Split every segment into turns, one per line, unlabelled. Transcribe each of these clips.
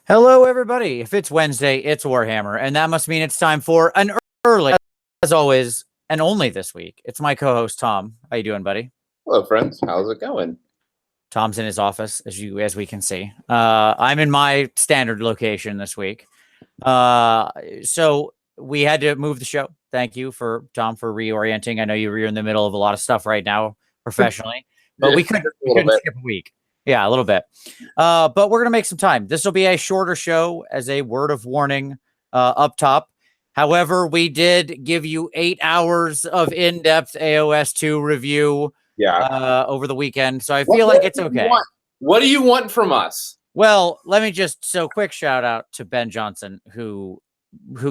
Hello, everybody. If it's Wednesday, it's Warhammer, and that must mean it's time for an early, as always, and only this week. It's my co-host Tom. How you doing, buddy?
Hello, friends. How's it going?
Tom's in his office, as we can see. I'm in my standard location this week. So we had to move the show. Thank you for Tom for reorienting. I know you're in the middle of a lot of stuff right now professionally, but we couldn't skip a week. Yeah, a little bit. But we're gonna make some time. This will be a shorter show as a word of warning up top. However, we did give you 8 hours of in-depth AoS 2 review over the weekend, so I feel like it's okay.
What do you want from us?
Well, let me just quick shout out to Ben Johnson, who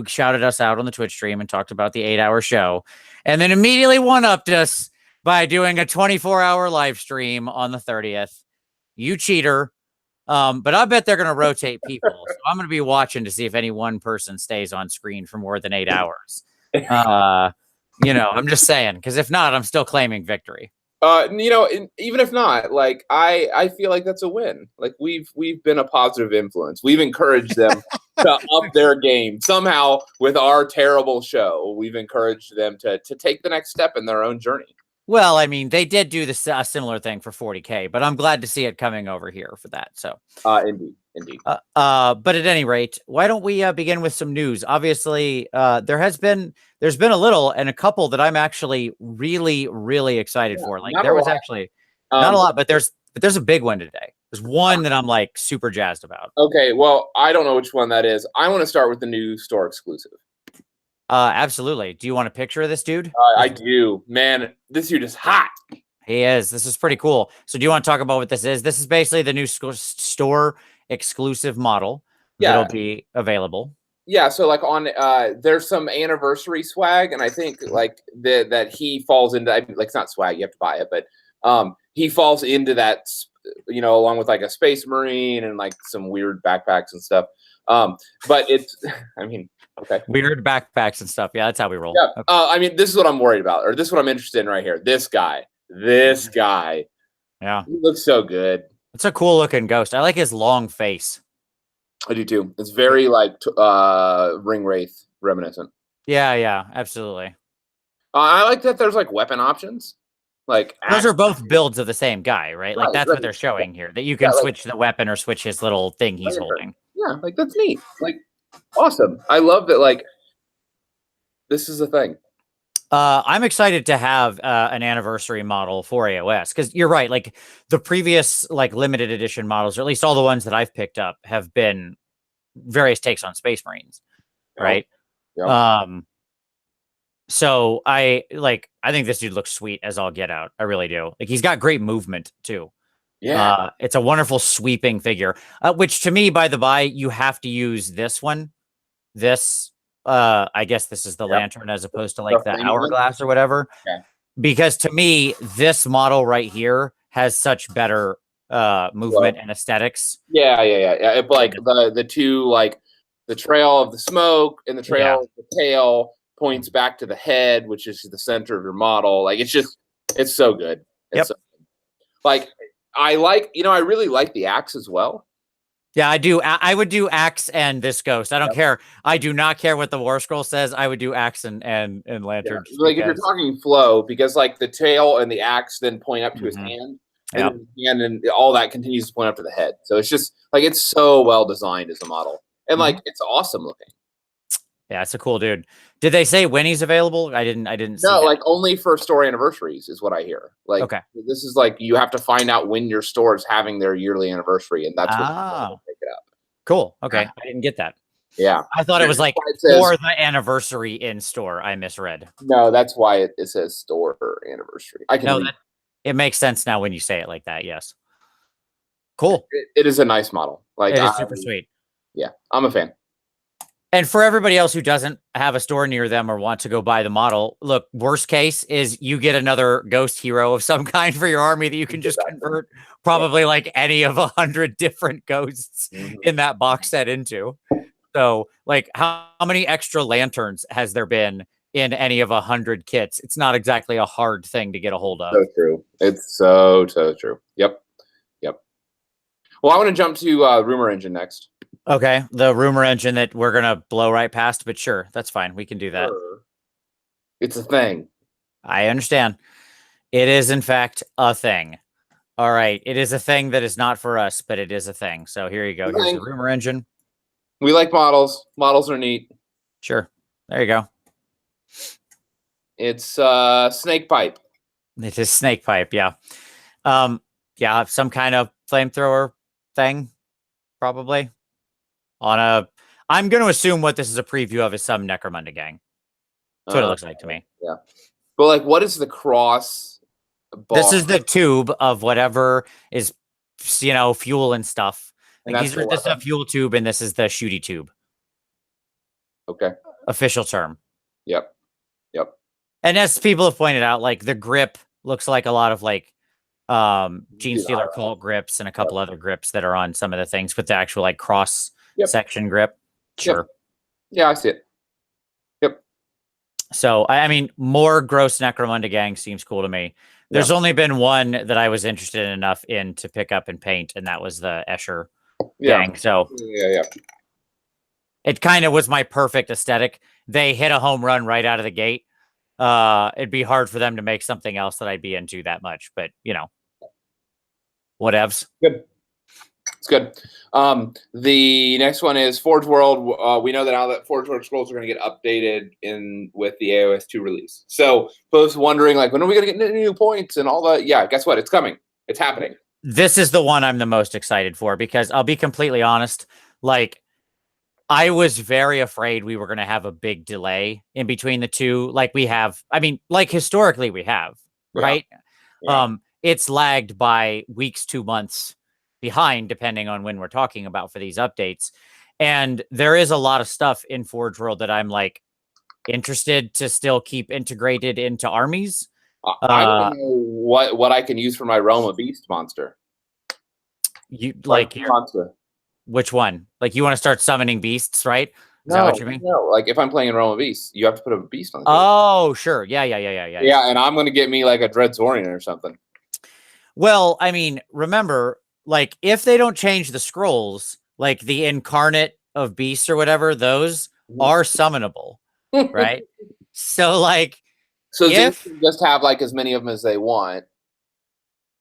shouted us out on the Twitch stream and talked about the 8-hour show, and then immediately one-upped us by doing a 24-hour live stream on the 30th. You cheater. But I bet they're going to rotate people. So I'm going to be watching to see if any one person stays on screen for more than 8 hours. I'm just saying, because if not, I'm still claiming victory.
Even if not, like I feel like that's a win. Like we've been a positive influence. We've encouraged them to up their game somehow with our terrible show. We've encouraged them to take the next step in their own journey.
Well, I mean, they did do a similar thing for 40K, but I'm glad to see it coming over here for that. So,
indeed.
But at any rate, why don't we begin with some news? Obviously, there's been a little and a couple that I'm actually really, really excited for. Like there was actually not a lot, but there's a big one today. There's one that I'm like super jazzed about.
Okay, well, I don't know which one that is. I want to start with the new store exclusive.
Absolutely. Do you want a picture of this dude?
I do. Man, this dude is hot.
He is. This is pretty cool. So do you want to talk about what this is? This is basically the new store exclusive model that'll be available.
Yeah, so like on there's some anniversary swag, and I think like that he falls into, like, it's not swag, you have to buy it, but he falls into that, along with like a Space Marine and like some weird backpacks and stuff. But it's, I mean, okay.
Weird backpacks and stuff. Yeah, that's how we roll.
Yeah.
Okay.
I mean, this is what I'm worried about, or this is what I'm interested in right here. This guy.
Yeah.
He looks so good.
It's a cool looking ghost. I like his long face.
I do too. It's very like Ring Wraith reminiscent.
Yeah, absolutely.
I like that there's like weapon options. Like
those are both builds of the same guy, right? Like that's what they're showing here. That you can switch the weapon or switch his little thing he's holding.
Yeah, like that's neat. Like awesome. I love that. Like this is a thing.
I'm excited to have an anniversary model for AoS because you're right. Like the previous like limited edition models, or at least all the ones that I've picked up, have been various takes on Space Marines, right?
Yep.
So I think this dude looks sweet as all get out. I really do. Like he's got great movement too.
Yeah.
It's a wonderful sweeping figure, which to me, by the by, you have to use this one. I guess this is the lantern as opposed to like the hourglass or whatever.
Yeah.
Because to me, this model right here has such better movement and aesthetics.
Yeah. It, like the two, like the trail of the smoke and the trail of the tail points back to the head, which is the center of your model. Like it's so good. It's so good. Like I really like the axe as well.
Yeah, I do. I would do axe and this ghost. I don't care. I do not care what the War Scroll says. I would do axe and lantern.
Yeah. Like if you're talking flow, because like the tail and the axe then point up to his hand, and all that continues to point up to the head. So it's just like it's so well designed as a model, and like it's awesome looking.
Yeah, it's a cool dude. Did they say when he's available? I didn't see
No,
that.
like only for store anniversaries is what I hear. Like, okay, this is like you have to find out when your store is having their yearly anniversary, and that's what you pick it up.
Cool. Okay, I didn't get that.
Yeah,
I thought it was like for the anniversary in store. I misread.
No, that's why it says store anniversary. I can.
It makes sense now when you say it like that. Yes. Cool.
It is a nice model. Like
it is super sweet.
Yeah, I'm a fan.
And for everybody else who doesn't have a store near them or want to go buy the model, look, worst case is you get another ghost hero of some kind for your army that you can just convert probably like any of 100 different ghosts in that box set into. So like how many extra lanterns has there been in any of 100 kits? It's not exactly a hard thing to get a hold of.
So true. It's so true. Yep. Well, I want to jump to Rumor Engine next.
Okay, the rumor engine that we're gonna blow right past, but sure, that's fine. We can do that.
Sure. It's a thing.
I understand. It is, in fact, a thing. All right, it is a thing that is not for us, but it is a thing. So here you go. Here's the rumor engine.
We like models. Models are neat.
Sure. There you go.
It's snake pipe.
It is snake pipe, yeah. Yeah, some kind of flamethrower thing, probably. I'm gonna assume what this is a preview of is some Necromunda gang. That's what it looks like to me.
Yeah. But like, what is the cross bar?
This is the tube of whatever is, fuel and stuff. Like this is a fuel tube, and this is the shooty tube.
Okay.
Official term.
Yep.
And as people have pointed out, like the grip looks like a lot of like Gene Stealer Cult grips and a couple other grips that are on some of the things with the actual like cross section grip. Sure.
Yep. Yeah, I see it. Yep.
So I mean, more gross Necromunda gang seems cool to me. There's only been one that I was interested enough in to pick up and paint, and that was the Escher gang. So
yeah.
It kind of was my perfect aesthetic. They hit a home run right out of the gate. It'd be hard for them to make something else that I'd be into that much, but whatevs.
Good. It's good. The next one is Forge World. We know that now that Forge World scrolls are going to get updated with the AoS 2 release. So folks wondering like, when are we going to get new points and all that? Yeah, guess what? It's coming. It's happening.
This is the one I'm the most excited for because I'll be completely honest. Like, I was very afraid we were going to have a big delay in between the two. Like we have, I mean, like historically we have, right? Yeah. It's lagged by weeks, 2 months behind, depending on when we're talking about for these updates. And there is a lot of stuff in Forge World that I'm like interested to still keep integrated into armies.
I want to know what I can use for my Realm of Beast monster.
You like your monster. Which one? Like you want to start summoning beasts, right? Is that what you mean?
No, like if I'm playing in Realm of Beasts, you have to put a beast on the
Oh, sure. Yeah.
Yeah, and I'm going to get me like a Dreadsorian or something.
Well, I mean, remember, like if they don't change the scrolls, like the incarnate of beasts or whatever, those are summonable, right? So like,
if they just have like as many of them as they want,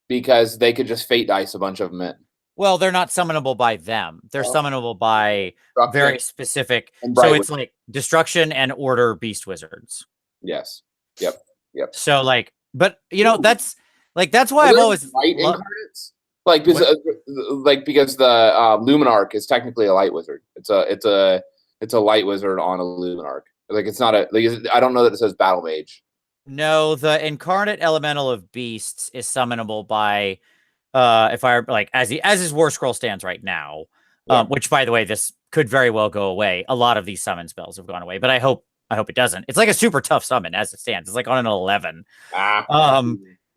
because they could just fate dice a bunch of them in.
Well, they're not summonable by them. They're summonable by very specific. So it's like destruction and order beast wizards.
Yes. Yep.
So like, but that's why I've always
light incarnates. Like because the Luminarch is technically a light wizard. It's a light wizard on a Luminarch. Like it's not I don't know that it says battle mage.
No, the incarnate elemental of beasts is summonable by if I like as his war scroll stands right now, which by the way, this could very well go away. A lot of these summon spells have gone away, but I hope it doesn't. It's like a super tough summon as it stands. It's like on an 11.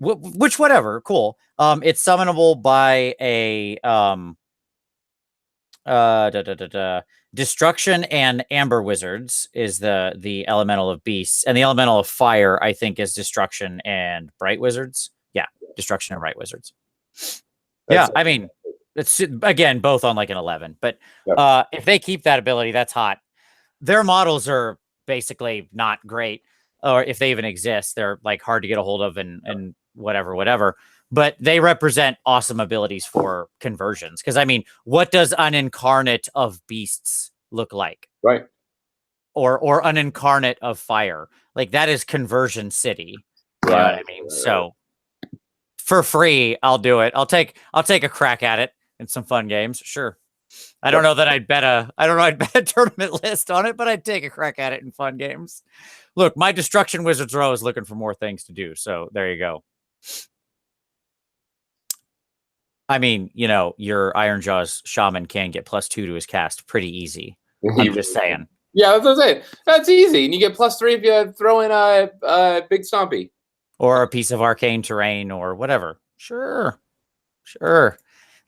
Which whatever, cool. It's summonable by a destruction and amber wizards is the elemental of beasts, and the elemental of fire I think is destruction and bright wizards. Yeah, destruction and bright wizards. I mean, it's again both on like an 11, but if they keep that ability, that's hot. Their models are basically not great, or if they even exist, they're like hard to get a hold of and whatever. But they represent awesome abilities for conversions. Because I mean, what does an incarnate of beasts look like?
Right.
Or an incarnate of fire. Like that is conversion city. You know what I mean? So for free, I'll do it. I'll take a crack at it in some fun games. Sure. I don't know that I'd bet a tournament list on it, but I'd take a crack at it in fun games. Look, my Destruction Wizards row is looking for more things to do. So there you go. I mean, your Ironjaw's shaman can get +2 to his cast pretty easy. I'm just saying.
Yeah, that's what I'm saying. That's easy. And you get +3 if you throw in a big stompy.
Or a piece of arcane terrain or whatever. Sure.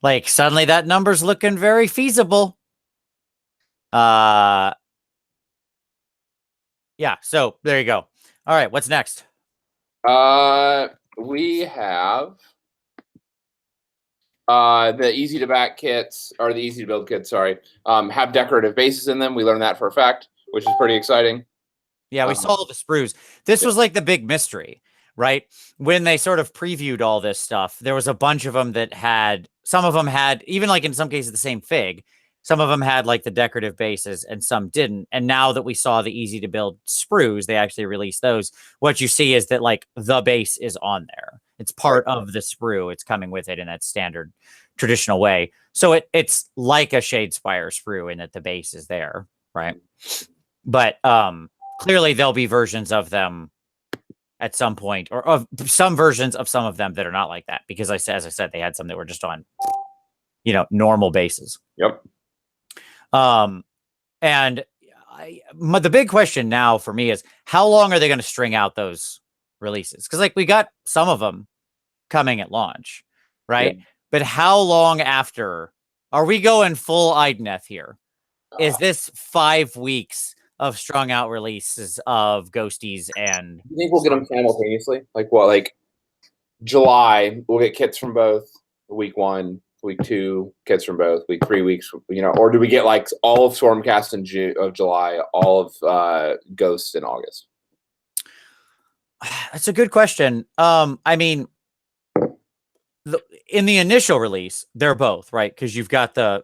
Like suddenly that number's looking very feasible. Yeah, so there you go. All right, what's next?
We have The easy to back kits, or the easy to build kits, sorry, have decorative bases in them. We learned that for a fact, which is pretty exciting.
Yeah, we saw all the sprues. This was like the big mystery, right? When they sort of previewed all this stuff, there was a bunch of them that had, some of them had, even like in some cases, the same fig. Some of them had like the decorative bases and some didn't. And now that we saw the easy to build sprues, they actually released those. What you see is that like the base is on there. It's part of the sprue. It's coming with it in that standard traditional way. So it's like a Shadespire sprue in that the base is there, right? But clearly there'll be versions of them at some point, or of some versions of some of them that are not like that, because as I said, they had some that were just on, normal bases.
Yep.
And the big question now for me is, how long are they going to string out those releases? Because like we got some of them coming at launch, right? Yeah. But how long after are we going full Idneth here? Is this 5 weeks of strung out releases of Ghosties? And
you think we'll get them simultaneously? Like what? Like July, we'll get kits from both. Week 1, week 2, kits from both. Week 3 weeks, or do we get like all of Stormcast in July, all of Ghosts in August?
That's a good question. I mean, in the initial release, they're both right, because you've got the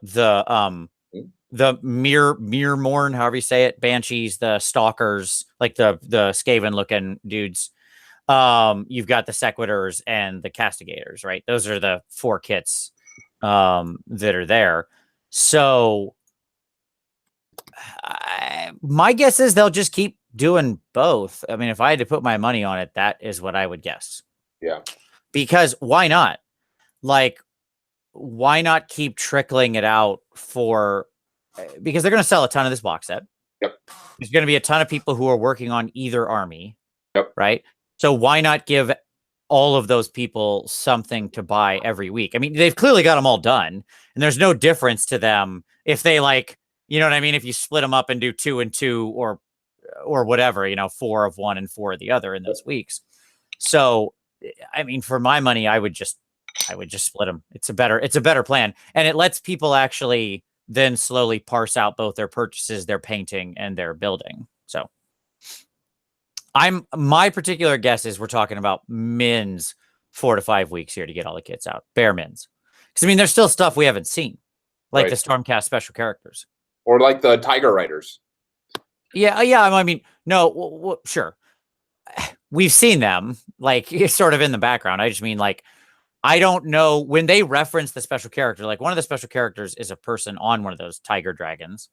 Mirmorn, however you say it, Banshees, the Stalkers, like the Skaven looking dudes. You've got the Sequitors and the Castigators, right? Those are the 4 kits that are there. So my guess is they'll just keep doing both. I mean, if I had to put my money on it, that is what I would guess.
Yeah.
Because why not? Like, why not keep trickling it out because they're going to sell a ton of this box set.
Yep.
There's going to be a ton of people who are working on either army.
Yep.
Right. So why not give all of those people something to buy every week? I mean, they've clearly got them all done, and there's no difference to them if they like, you know what I mean? If you split them up and do 2 and 2 or whatever, 4 of one and 4 of the other in those weeks. So, I mean, for my money, I would just split them. It's a better plan. And it lets people actually then slowly parse out both their purchases, their painting, and their building. So my particular guess is we're talking about mins 4 to 5 weeks here to get all the kits out. Bare mins. Because I mean, there's still stuff we haven't seen, like the Stormcast special characters.
Or like the Tiger Riders.
Yeah. I mean, no, sure. We've seen them, like, sort of in the background. I just mean, like, I don't know when they reference the special character, like one of the special characters is a person on one of those tiger dragons.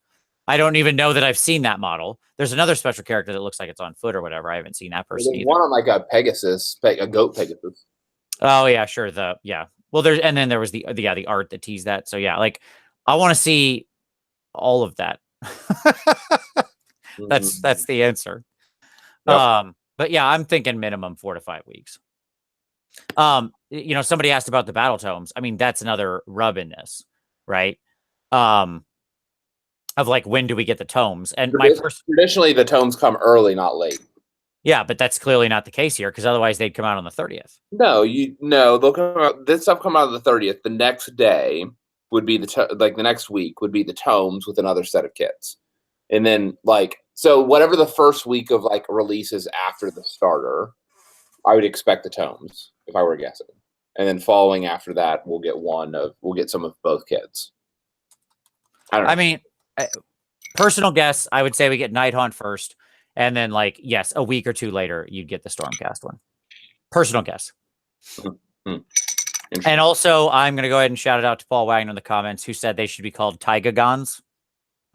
I don't even know that I've seen that model. There's another special character that looks like it's on foot or whatever. I haven't seen that person.
There's one on like a Pegasus, a goat Pegasus.
Oh yeah, sure. Well, then there was the art that teased that. So yeah, like I want to see all of that. That's the answer. Yep. But yeah, I'm thinking minimum 4 to 5 weeks. Somebody asked about the battle tomes. I mean, that's another rub in this, right? Of like, when do we get the tomes? And
traditionally the tomes come early, not late.
Yeah, but that's clearly not the case here, because otherwise they'd come out on the 30th.
No, they'll come out. This stuff come out on the 30th. The next day would be the next week would be the tomes with another set of kits, and then so whatever the first week of like releases after the starter, I would expect the tomes if I were guessing, and then following after that, we'll get some of both kits. I don't know.
I mean, personal guess, I would say we get Nighthaunt first, and then yes, a week or 2 later, you'd get the Stormcast one. Personal guess.
Mm-hmm.
And also, I'm going to go ahead and shout it out to Paul Wagner in the comments, who said they should be called Taigagons.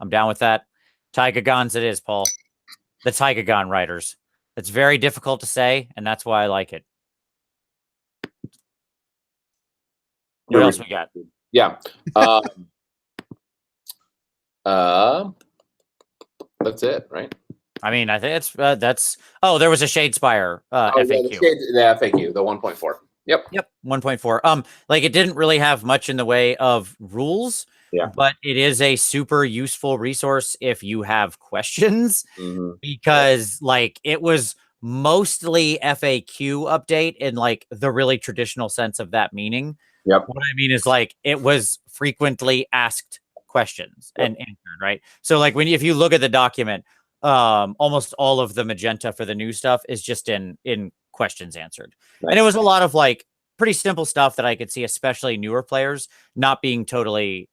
I'm down with that. Taigagons it is, Paul. The Taigagon Riders. It's very difficult to say, and that's why I like it. What else we got?
Yeah. That's it, right?
I mean, I think that's. Oh, there was a Shadespire FAQ.
The FAQ, the 1.4. Yep.
1.4. It didn't really have much in the way of rules.
Yeah.
But it is a super useful resource if you have questions, because it was mostly FAQ update in the really traditional sense of that meaning.
Yep.
What I mean is like it was frequently asked questions and answered, right? So like if you look at the document, almost all of the magenta for the new stuff is just in questions answered.
Nice.
And it was a lot of like pretty simple stuff that I could see, especially newer players not being totally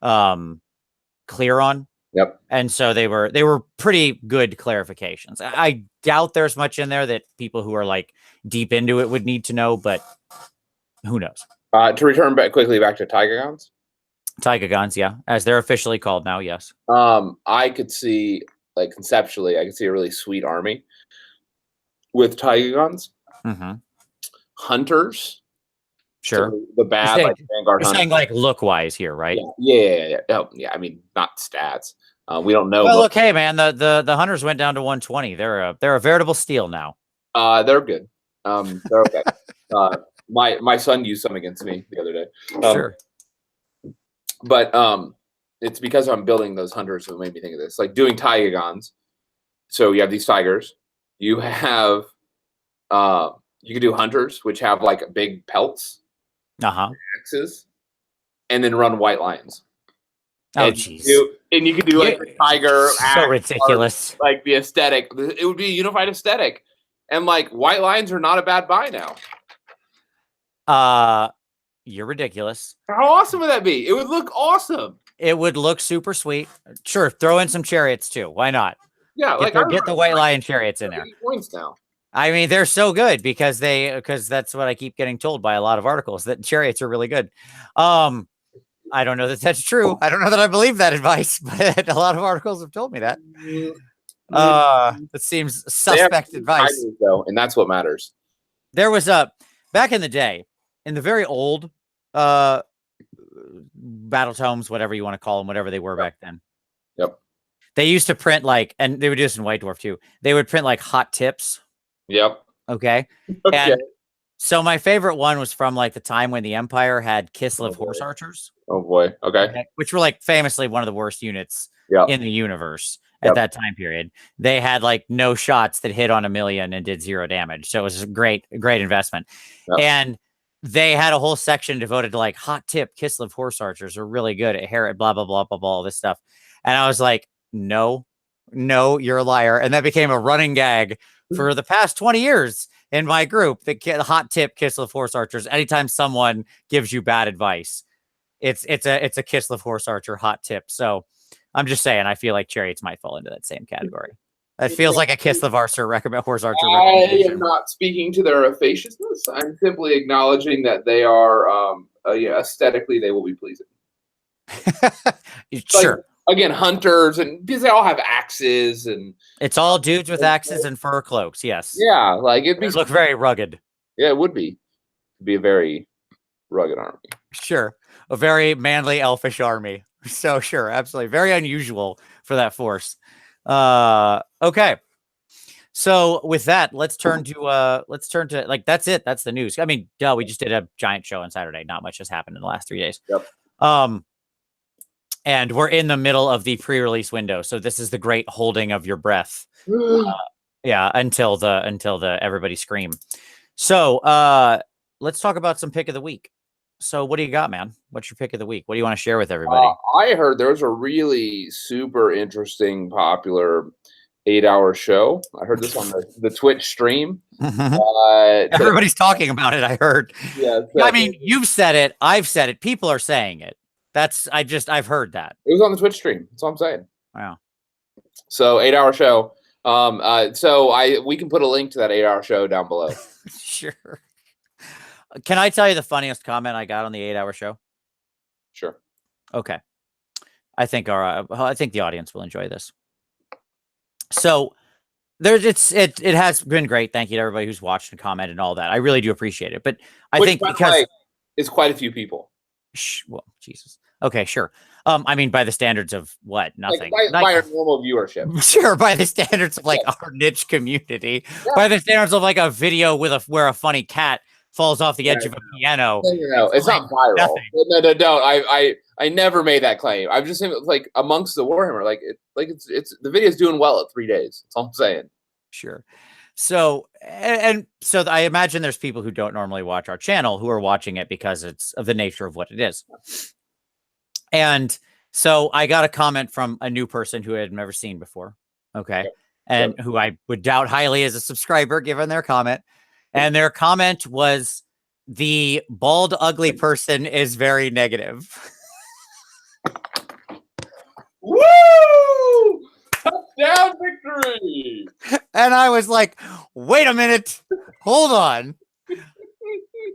clear on.
Yep.
And so they were pretty good clarifications. I doubt there's much in there that people who are like deep into it would need to know, but who knows?
To return back quickly back to Taigagons.
Taigagons, yeah, as they're officially called now. Yes.
I could see, like conceptually, I could see a really sweet army with Taigagons, hunters.
Sure.
So the bad
saying,
like Vanguard
you're saying like look wise here, right?
Yeah. Oh, yeah. I mean, not stats. We don't know.
Well, okay, man. The hunters went down to 120. They're a veritable steal now.
They're good. They're okay. My son used some against me the other day.
Sure.
But it's because I'm building those hunters that made me think of this. Like doing Taigagons. So you have these tigers. You have you can do hunters, which have like big pelts, axes, and then run white lions.
Oh, jeez.
And you could do like a tiger.
So ridiculous.
Like the aesthetic. It would be a unified aesthetic. And like white lions are not a bad buy now.
You're ridiculous.
How awesome would that be? It would look awesome.
It would look super sweet. Sure, throw in some chariots too. Why not?
Yeah,
get the white lion chariots in there.
Points now.
I mean, they're so good because that's what I keep getting told by a lot of articles, that chariots are really good. I don't know that that's true. I don't know that I believe that advice, but a lot of articles have told me that. That seems suspect advice,
though, and that's what matters.
There was back in the day, in the very old battle tomes, whatever you want to call them, whatever they were back then.
Yep.
They used to print like, and they would do this in White Dwarf too. They would print like hot tips.
Yep.
Okay. And so my favorite one was from like the time when the Empire had Kislev horse archers.
Oh boy. Okay.
Which were like famously one of the worst units in the universe at that time period. They had like no shots that hit on 1 million and did 0 damage. So it was a great investment. Yep. And they had a whole section devoted to like hot tip Kislev horse archers are really good at Herod, blah, blah, blah, blah, blah, all this stuff. And I was like, no, you're a liar. And that became a running gag for the past 20 years in my group. The hot tip Kislev horse archers. Anytime someone gives you bad advice, it's a Kislev horse archer hot tip. So I'm just saying, I feel like chariots might fall into that same category. It feels like a Kislev horse archer.
I am not speaking to their officiousness. I'm simply acknowledging that they are, aesthetically, they will be pleasing.
Sure.
Like, again, hunters, and because they all have axes, and
it's all dudes with axes and fur cloaks. Yes.
Yeah, like it'd
look very rugged.
Yeah, it would be. It'd be a very rugged army.
Sure, a very manly elfish army. So sure, absolutely, very unusual for that force. Okay. So with that, let's turn to like that's it. That's the news. I mean, we just did a giant show on Saturday. Not much has happened in the last 3 days.
Yep.
And we're in the middle of the pre-release window, so this is the great holding of your breath. Until the everybody scream. So let's talk about some pick of the week. So what do you got, man? What's your pick of the week? What do you want to share with everybody?
I heard there was a really super interesting, popular 8-hour show. I heard this on the Twitch stream.
Everybody's talking about it, I heard.
Yeah,
I mean, you've said it. I've said it. People are saying it. I've heard that.
It was on the Twitch stream. That's all I'm saying.
Wow.
So 8-hour show. We can put a link to that 8-hour show down below.
Sure. Can I tell you the funniest comment I got on the 8-hour show?
Sure.
Okay. I think the audience will enjoy this. So it has been great. Thank you to everybody who's watched and commented and all that. I really do appreciate it. But I think because
it's quite a few people.
Well, Jesus. Okay, sure. I mean, by the standards of what? Nothing.
By our normal viewership.
Sure, by the standards of like our niche community. Yeah. By the standards of like a video where a funny cat falls off the edge of a piano.
No, it's not viral. Nothing. No. I never made that claim. I'm just saying, like amongst the Warhammer, it's the video's doing well at 3 days. That's all I'm saying.
Sure. So so I imagine there's people who don't normally watch our channel who are watching it because it's of the nature of what it is. And so I got a comment from a new person who I had never seen before. Okay.
Yep.
And
Yep.
who I would doubt highly as a subscriber given their comment. And their comment was, the bald, ugly person is very negative.
Woo! Touchdown victory!
And I was like, wait a minute. Hold on.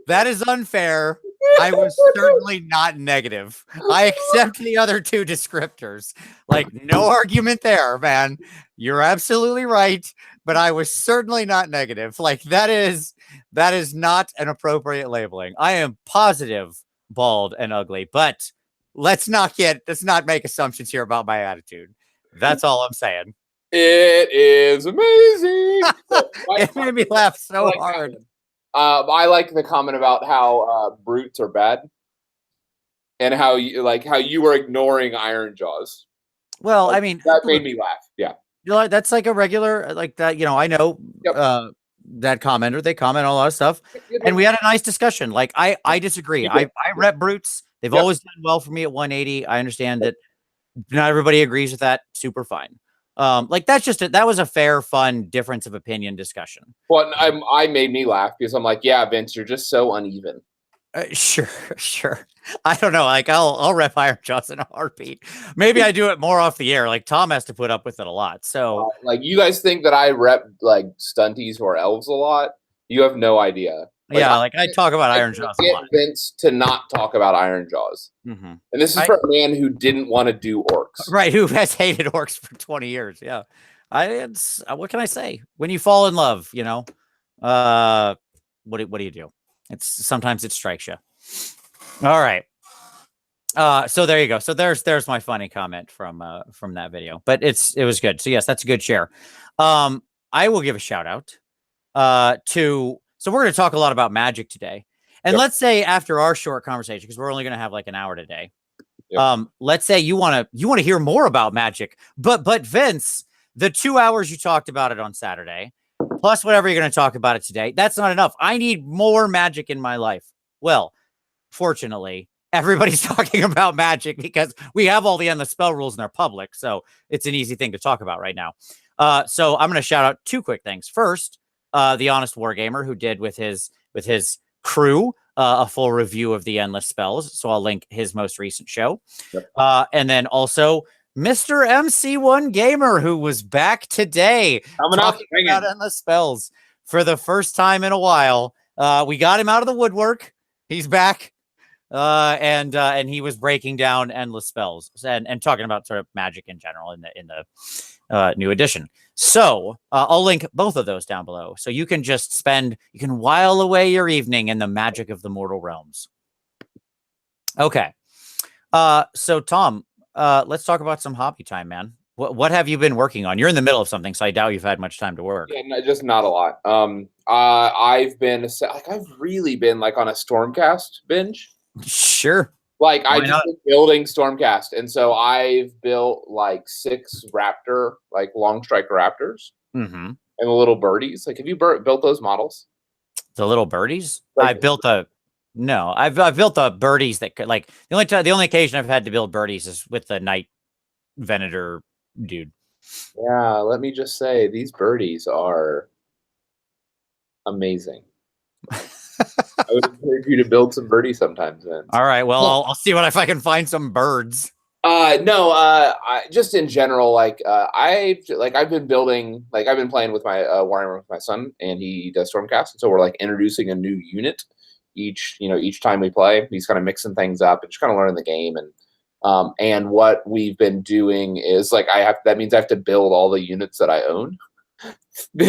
That is unfair. I was certainly not negative. I accept the other two descriptors. Like, no argument there, man. You're absolutely right. But I was certainly not negative. Like, that is not an appropriate labeling. I am positive bald and ugly, but let's not make assumptions here about my attitude. That's all I'm saying.
It is amazing.
It made me laugh so hard.
I like the comment about how brutes are bad, and how you were ignoring Iron Jaws.
Well, I mean,
that made me laugh. Yeah,
that's like a regular, like that. I know that commenter. They comment on a lot of stuff, and we had a nice discussion. Like, I disagree. I rep brutes. They've always done well for me at 180. I understand that not everybody agrees with that. Super fine. Like, that was a fair, fun difference of opinion discussion.
Well, I made me laugh because I'm like, yeah, Vince, you're just so uneven.
Sure. I don't know. Like, I'll rep Iron Jaws in a heartbeat. Maybe I do it more off the air. Like, Tom has to put up with it a lot. So,
like, you guys think that I rep like stunties or elves a lot? You have no idea.
Like, I talk about Iron Jaws a lot.
Vince to not talk about Iron Jaws, and this is for a man who didn't want to do orcs,
right? Who has hated orcs for 20 years? Yeah, what can I say? When you fall in love, what do you do? Sometimes it strikes you. All right. So there you go. So there's my funny comment from that video, but it was good. So yes, that's a good share. I will give a shout out so we're going to talk a lot about Magic today. And let's say after our short conversation, because we're only going to have like an hour today. Let's say you want to hear more about Magic, but Vince, the 2 hours you talked about it on Saturday, plus whatever you're going to talk about it today, that's not enough. I need more Magic in my life. Well, fortunately, everybody's talking about Magic because we have all the endless spell rules and they're public. So it's an easy thing to talk about right now. So I'm going to shout out two quick things. First, the Honest Wargamer, who did with his crew a full review of the endless spells. So I'll link his most recent show. And then also Mr. MC1 Gamer, who was back today talking about endless spells for the first time in a while. We got him out of the woodwork. He's back. And he was breaking down endless spells and talking about sort of Magic in general in the new edition. So I'll link both of those down below. So you can while away your evening in the magic of the mortal realms. Okay. So Tom, let's talk about some hobby time, man. What have you been working on? You're in the middle of something, so I doubt you've had much time to work.
Yeah, just not a lot. I've really been like on a Stormcast binge.
Sure.
Like, I just been building Stormcast, and so I've built like 6 raptor, like long strike raptors, and the little birdies. Like, have you built those models?
The little birdies? I've built the birdies that could, like, the only occasion I've had to build birdies is with the Night Venator dude.
Yeah, let me just say, these birdies are amazing. I would encourage you to build some birdies sometimes, then.
All right. Well, I'll see if I can find some birds.
Just in general, I've been building, I've been playing with my Warhammer with my son, and he does Stormcast, and so we're like introducing a new unit each time we play. He's kind of mixing things up and just kind of learning the game, and what we've been doing is that means I have to build all the units that I own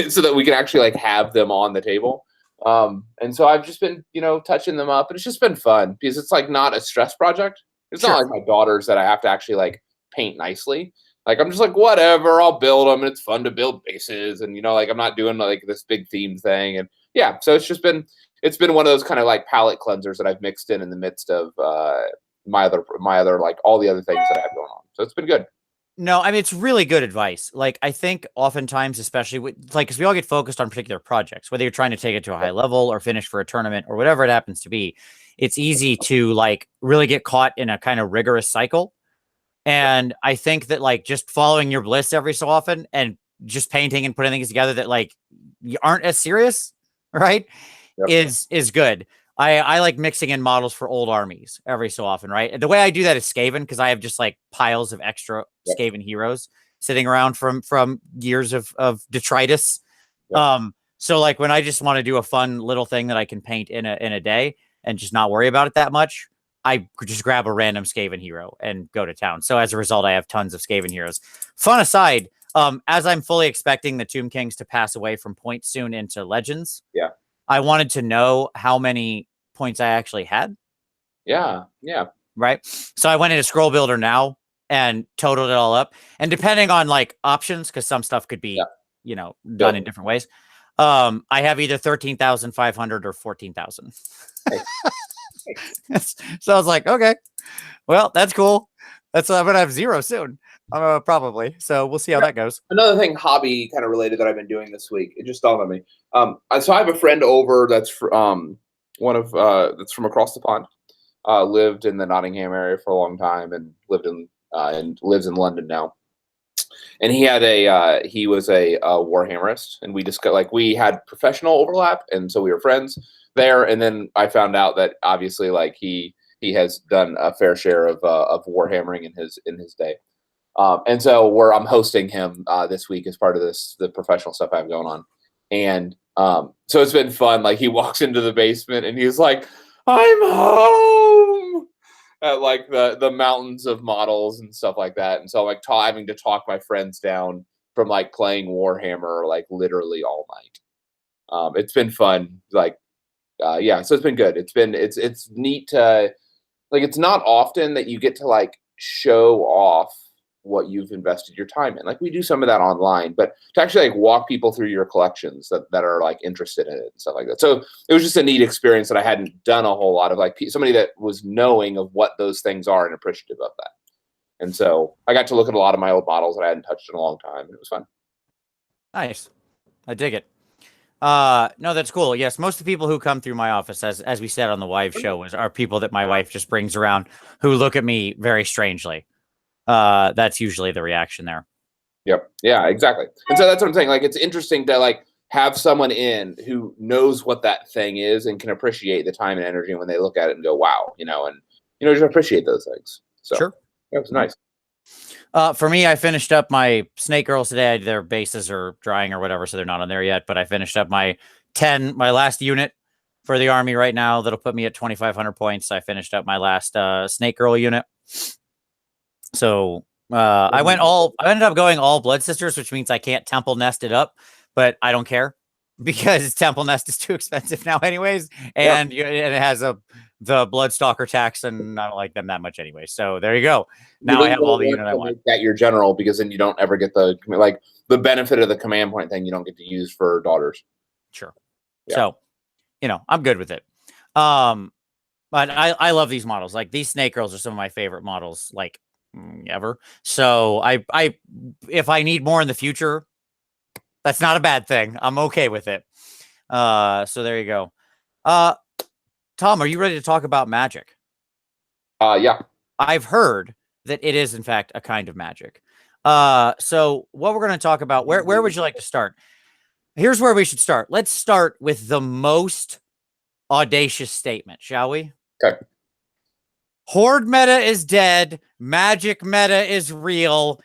so that we can actually have them on the table. And so I've just been, touching them up, and it's just been fun because it's not a stress project. It's not like my daughters that I have to actually paint nicely. I'm just whatever, I'll build them, and it's fun to build bases, and I'm not doing this big theme thing, and yeah. So it's been one of those kind of palette cleansers that I've mixed in the midst of my other all the other things that I have going on. So it's been good.
No, I mean, it's really good advice. Like, I think oftentimes, especially with, like, because we all get focused on particular projects, whether you're trying to take it to a high level or finish for a tournament or whatever it happens to be, it's easy to like really get caught in a kind of rigorous cycle. And I think that like just following your bliss every so often and just painting and putting things together that like you aren't as serious, right?
Yep.
Is good. I like mixing in models for old armies every so often, right? And the way I do that is Skaven, because I have just like piles of extra Skaven heroes sitting around from years of detritus.
Yep.
So like when I just want to do a fun little thing that I can paint in a day and just not worry about it that much, I could just grab a random Skaven hero and go to town. So as a result, I have tons of Skaven heroes. Fun aside, as I'm fully expecting the Tomb Kings to pass away from point soon into Legends,
Yeah.
I wanted to know how many points I actually had.
Yeah.
Right. So I went into Scroll Builder now and totaled it all up. And depending on like options, because some stuff could be, you know, done in different ways. I have either 13,500 or 14,000. So I was like, okay, well, that's cool. I'm gonna have 0 soon, probably. So we'll see how that goes.
Another thing, hobby kind of related, that I've been doing this week, it just dawned on me. So I have a friend over that's that's from across the pond. Lived in the Nottingham area for a long time and lived in and lives in London now. And he was a Warhammerist, and we just like we had professional overlap, and so we were friends there. And then I found out that obviously like he has done a fair share of warhammering in his day. And so I'm hosting him this week as part of the professional stuff I have going on. And so it's been fun. Like he walks into the basement and he's like, "I'm home," at like the mountains of models and stuff like that. And so I'm like having to talk my friends down from like playing Warhammer like literally all night. It's been fun. Like yeah, so it's been good. It's neat to like, it's not often that you get to like show off what you've invested your time in. Like we do some of that online, but to actually like walk people through your collections that are like interested in it and stuff like that. So it was just a neat experience that I hadn't done a whole lot of, like somebody that was knowing of what those things are and appreciative of that. And so I got to look at a lot of my old models that I hadn't touched in a long time. And it was fun.
Nice. I dig it. No, that's cool. Yes, most of the people who come through my office, as we said on the Wives show, are people that my wife just brings around who look at me very strangely. That's usually the reaction there.
Yep. Yeah, exactly. And so that's what I'm saying. Like, it's interesting to like have someone in who knows what that thing is and can appreciate the time and energy when they look at it and go, "Wow," and just appreciate those things. So
sure,
it was nice.
For me, I finished up my Snake Girls today. Their bases are drying or whatever, so they're not on there yet. But I finished up my last unit for the army right now. That'll put me at 2,500 points. I finished up my last Snake Girl unit. So I ended up going all Blood Sisters, which means I can't Temple Nest it up, but I don't care because Temple Nest is too expensive now anyways. And it has the Bloodstalker tax, and I don't like them that much anyway. So there you go. Now I have all the unit I want.
That your general, because then you don't ever get the benefit of the command point thing you don't get to use for daughters.
Sure. Yeah. So, I'm good with it. But I love these models. Like these Snake Girls are some of my favorite models, like ever. So if I need more in the future, that's not a bad thing. I'm okay with it. So there you go. Tom, are you ready to talk about magic?
Yeah.
I've heard that it is in fact a kind of magic. So what we're going to talk about, where would you like to start? Here's where we should start. Let's start with the most audacious statement, shall we?
Okay.
Horde meta is dead. Magic meta is real.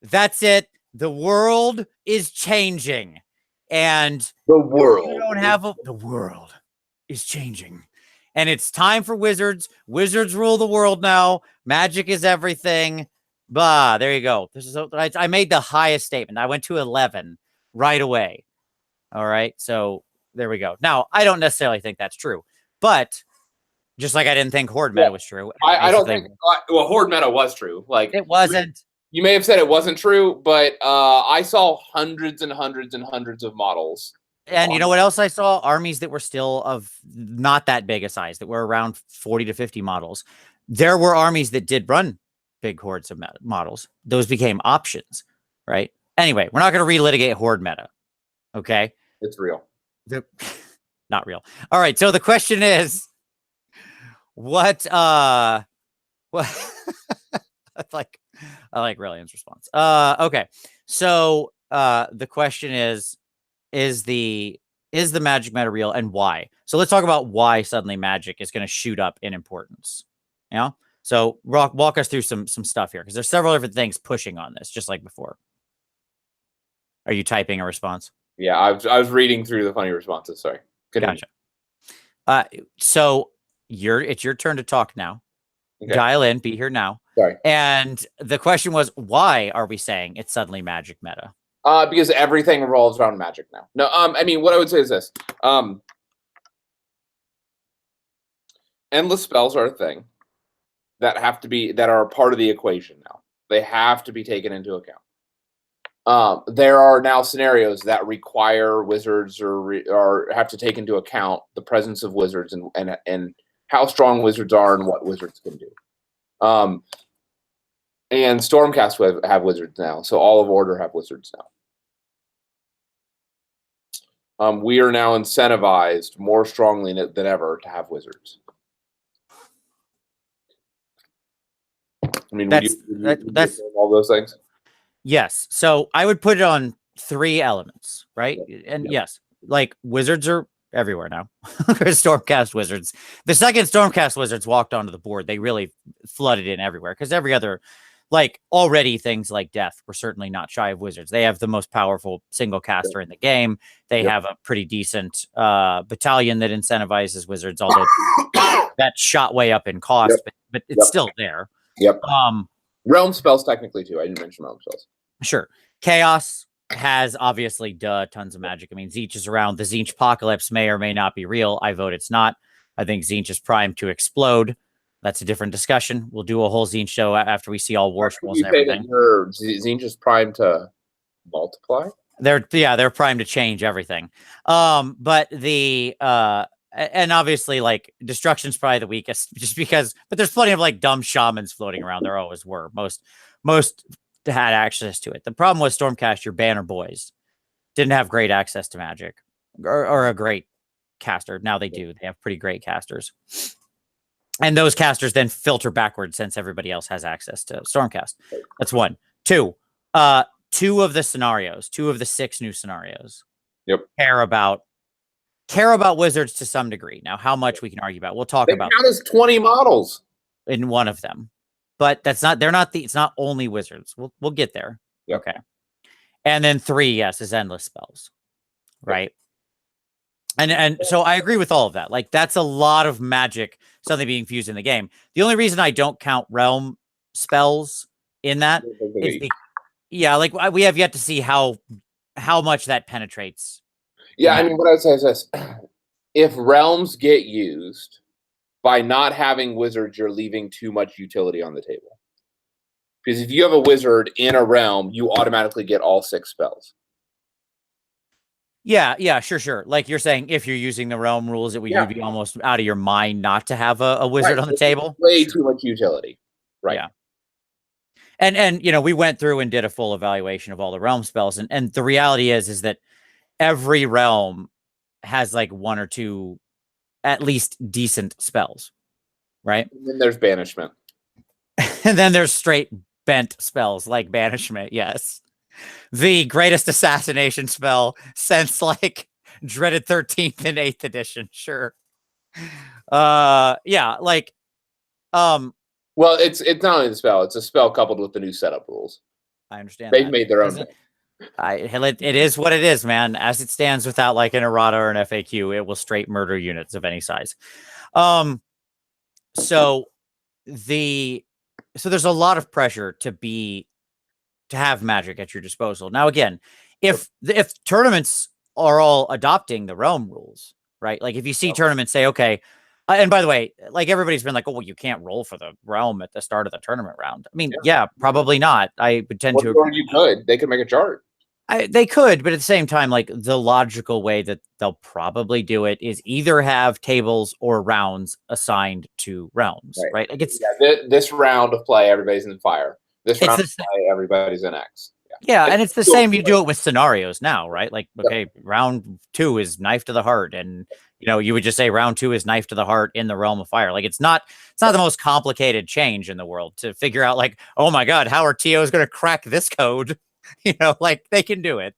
That's it. The world is changing. And
the world
is changing. And it's time for Wizards. Wizards rule the world now. Magic is everything. Blah. There you go. I made the highest statement. I went to 11 right away. All right. So there we go. Now, I don't necessarily think that's true, but just like I didn't think Horde meta was true.
I don't think Horde meta was true. Like
it wasn't.
You may have said it wasn't true, but I saw hundreds and hundreds and hundreds of models.
And you know what else I saw? Armies that were still of not that big a size, that were around 40 to 50 models. There were armies that did run big hordes of models. Those became options, right? Anyway, we're not going to relitigate horde meta. Okay,
it's real.
Not real. All right. So the question is, what? I like Relian's response. Okay. So the question is the magic meta real and why? So let's talk about why suddenly magic is going to shoot up in importance. Yeah. So walk us through some stuff here, because there's several different things pushing on this, just like before. Are you typing a response?
Yeah, I was reading through the funny responses. Sorry.
Gotcha. So it's your turn to talk now. Okay. Dial in, be here now.
Sorry.
And the question was, why are we saying it's suddenly magic meta?
Because everything revolves around magic now. No, I mean, what I would say is this. Endless spells are a thing that are a part of the equation now. They have to be taken into account. There are now scenarios that require wizards or have to take into account the presence of wizards and how strong wizards are and what wizards can do. And Stormcast have wizards now, so all of Order have wizards now. We are now incentivized more strongly than ever to have wizards. I mean, that's all those things.
Yes. So I would put it on 3 elements, right? Yep. And yep. Yes, like wizards are everywhere now. Stormcast wizards. The second Stormcast wizards walked onto the board, they really flooded in everywhere, because every other, like, already things like death were certainly not shy of wizards. They have the most powerful single caster in the game. They have a pretty decent battalion that incentivizes wizards, although that shot way up in cost, but it's still there.
Yep. Realm spells technically too. I didn't mention realm spells.
Sure. Chaos has obviously tons of magic. I mean, Tzeentch is around. The Tzeentch apocalypse may or may not be real. I vote it's not. I think Tzeentch is primed to explode. That's a different discussion. We'll do a whole Tzeentch show after we see all war scrolls and everything.
Tzeentch is primed to multiply?
They're primed to change everything. But the and obviously, like, destruction's probably the weakest, just because, but there's plenty of like dumb shamans floating around. There always were. Most had access to it. The problem was Stormcast, your banner boys, didn't have great access to magic or a great caster. Now they do. They have pretty great casters. And those casters then filter backwards since everybody else has access to Stormcast. That's 1. 2. 2 of the scenarios, 2 of the 6 new scenarios, care about wizards to some degree. Now, how much we can argue about, we'll talk about.
Count as 20 models
in one of them, but it's not only wizards. We'll get there. Yep. Okay. And then 3, yes, is endless spells, right? And so I agree with all of that. Like, that's a lot of magic suddenly being fused in the game. The only reason I don't count realm spells in that is like, we have yet to see how much that penetrates.
Yeah, I mean, what I would say is this. If realms get used, by not having wizards, you're leaving too much utility on the table. Because if you have a wizard in a realm, you automatically get all 6 spells.
Yeah, sure. Like you're saying, if you're using the realm rules, it would be almost out of your mind not to have a wizard on the table.
Way too much utility. Right.
Yeah. And we went through and did a full evaluation of all the realm spells. And the reality is that every realm has like 1 or 2 at least decent spells, right?
And then there's Banishment.
And then there's straight bent spells like Banishment, yes. The greatest assassination spell since like Dreaded 13th and 8th edition, sure. Well,
it's not only the spell, it's a spell coupled with the new setup rules.
I understand.
They've made their own thing.
It is what it is, man. As it stands, without like an errata or an FAQ, it will straight murder units of any size. So there's a lot of pressure to have magic at your disposal. Now, again, if tournaments are all adopting the realm rules, right? Like if you see tournaments say, okay, and by the way, like everybody's been like, oh, well, you can't roll for the realm at the start of the tournament round. I mean, yeah, probably not. I would tend to agree.
You could. They could make a chart.
They could, but at the same time, like the logical way that they'll probably do it is either have tables or rounds assigned to realms, right? Like it's
this round of play, everybody's in fire. This round of play, everybody's in X.
Yeah, and it's the same. You do it with scenarios now, right? Like, okay, round 2 is knife to the heart, and you would just say round 2 is knife to the heart in the realm of fire. Like, it's not the most complicated change in the world to figure out. Like, oh my god, how are TOs going to crack this code? Like they can do it.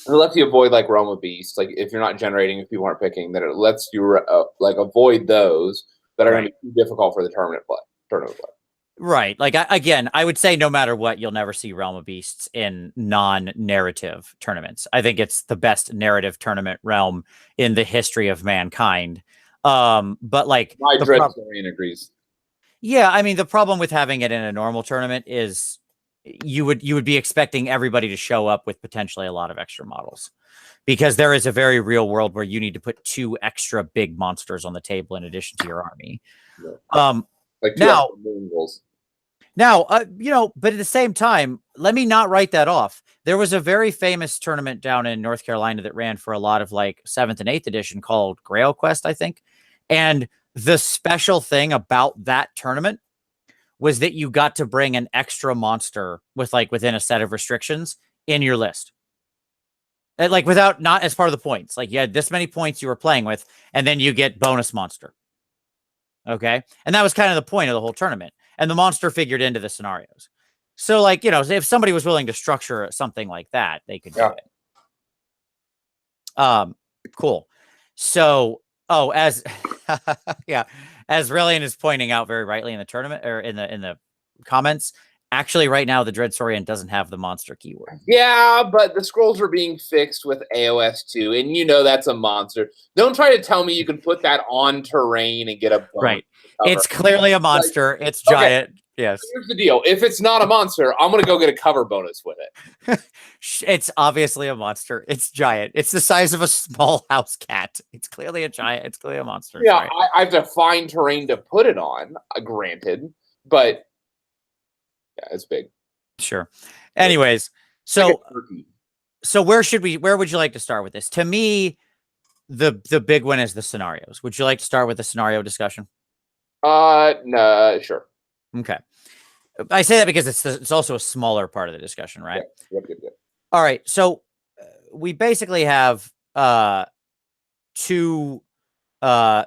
And it lets you avoid like Realm of Beasts. Like if you're not generating, if people aren't picking, then it lets you like avoid those that are going to be too difficult for the tournament play.
Right. Like, I would say no matter what, you'll never see Realm of Beasts in non-narrative tournaments. I think it's the best narrative tournament realm in the history of mankind. But like
my Dreadstarian agrees.
Yeah, I mean, the problem with having it in a normal tournament is you would be expecting everybody to show up with potentially a lot of extra models, because there is a very real world where you need to put 2 extra big monsters on the table in addition to your army.
Like
now, but at the same time, let me not write that off. There was a very famous tournament down in North Carolina that ran for a lot of like 7th and 8th edition called Grail Quest, I think. And the special thing about that tournament was that you got to bring an extra monster within a set of restrictions in your list. Like not as part of the points. Like you had this many points you were playing with, and then you get bonus monster. Okay. And that was kind of the point of the whole tournament. And the monster figured into the scenarios. So like, if somebody was willing to structure something like that, they could do it. Cool. So, as as Relian is pointing out very rightly in the tournament or in the comments, actually right now the Dreadstarian doesn't have the monster keyword.
Yeah, but the scrolls are being fixed with AoS 2, and that's a monster. Don't try to tell me you can put that on terrain and get a bonus.
Right. It's clearly a monster. Like, it's giant. Okay. Yes.
Here's the deal. If it's not a monster, I'm going to go get a cover bonus with it.
It's obviously a monster. It's giant. It's the size of a small house cat. It's clearly a giant. It's clearly a monster.
Yeah, I have to find terrain to put it on, granted, but yeah, it's big.
Sure. Anyways, so where would you like to start with this? To me, the big one is the scenarios. Would you like to start with the scenario discussion?
No, sure.
Okay. I say that because it's also a smaller part of the discussion, right?
Yep.
All right. So we basically have 2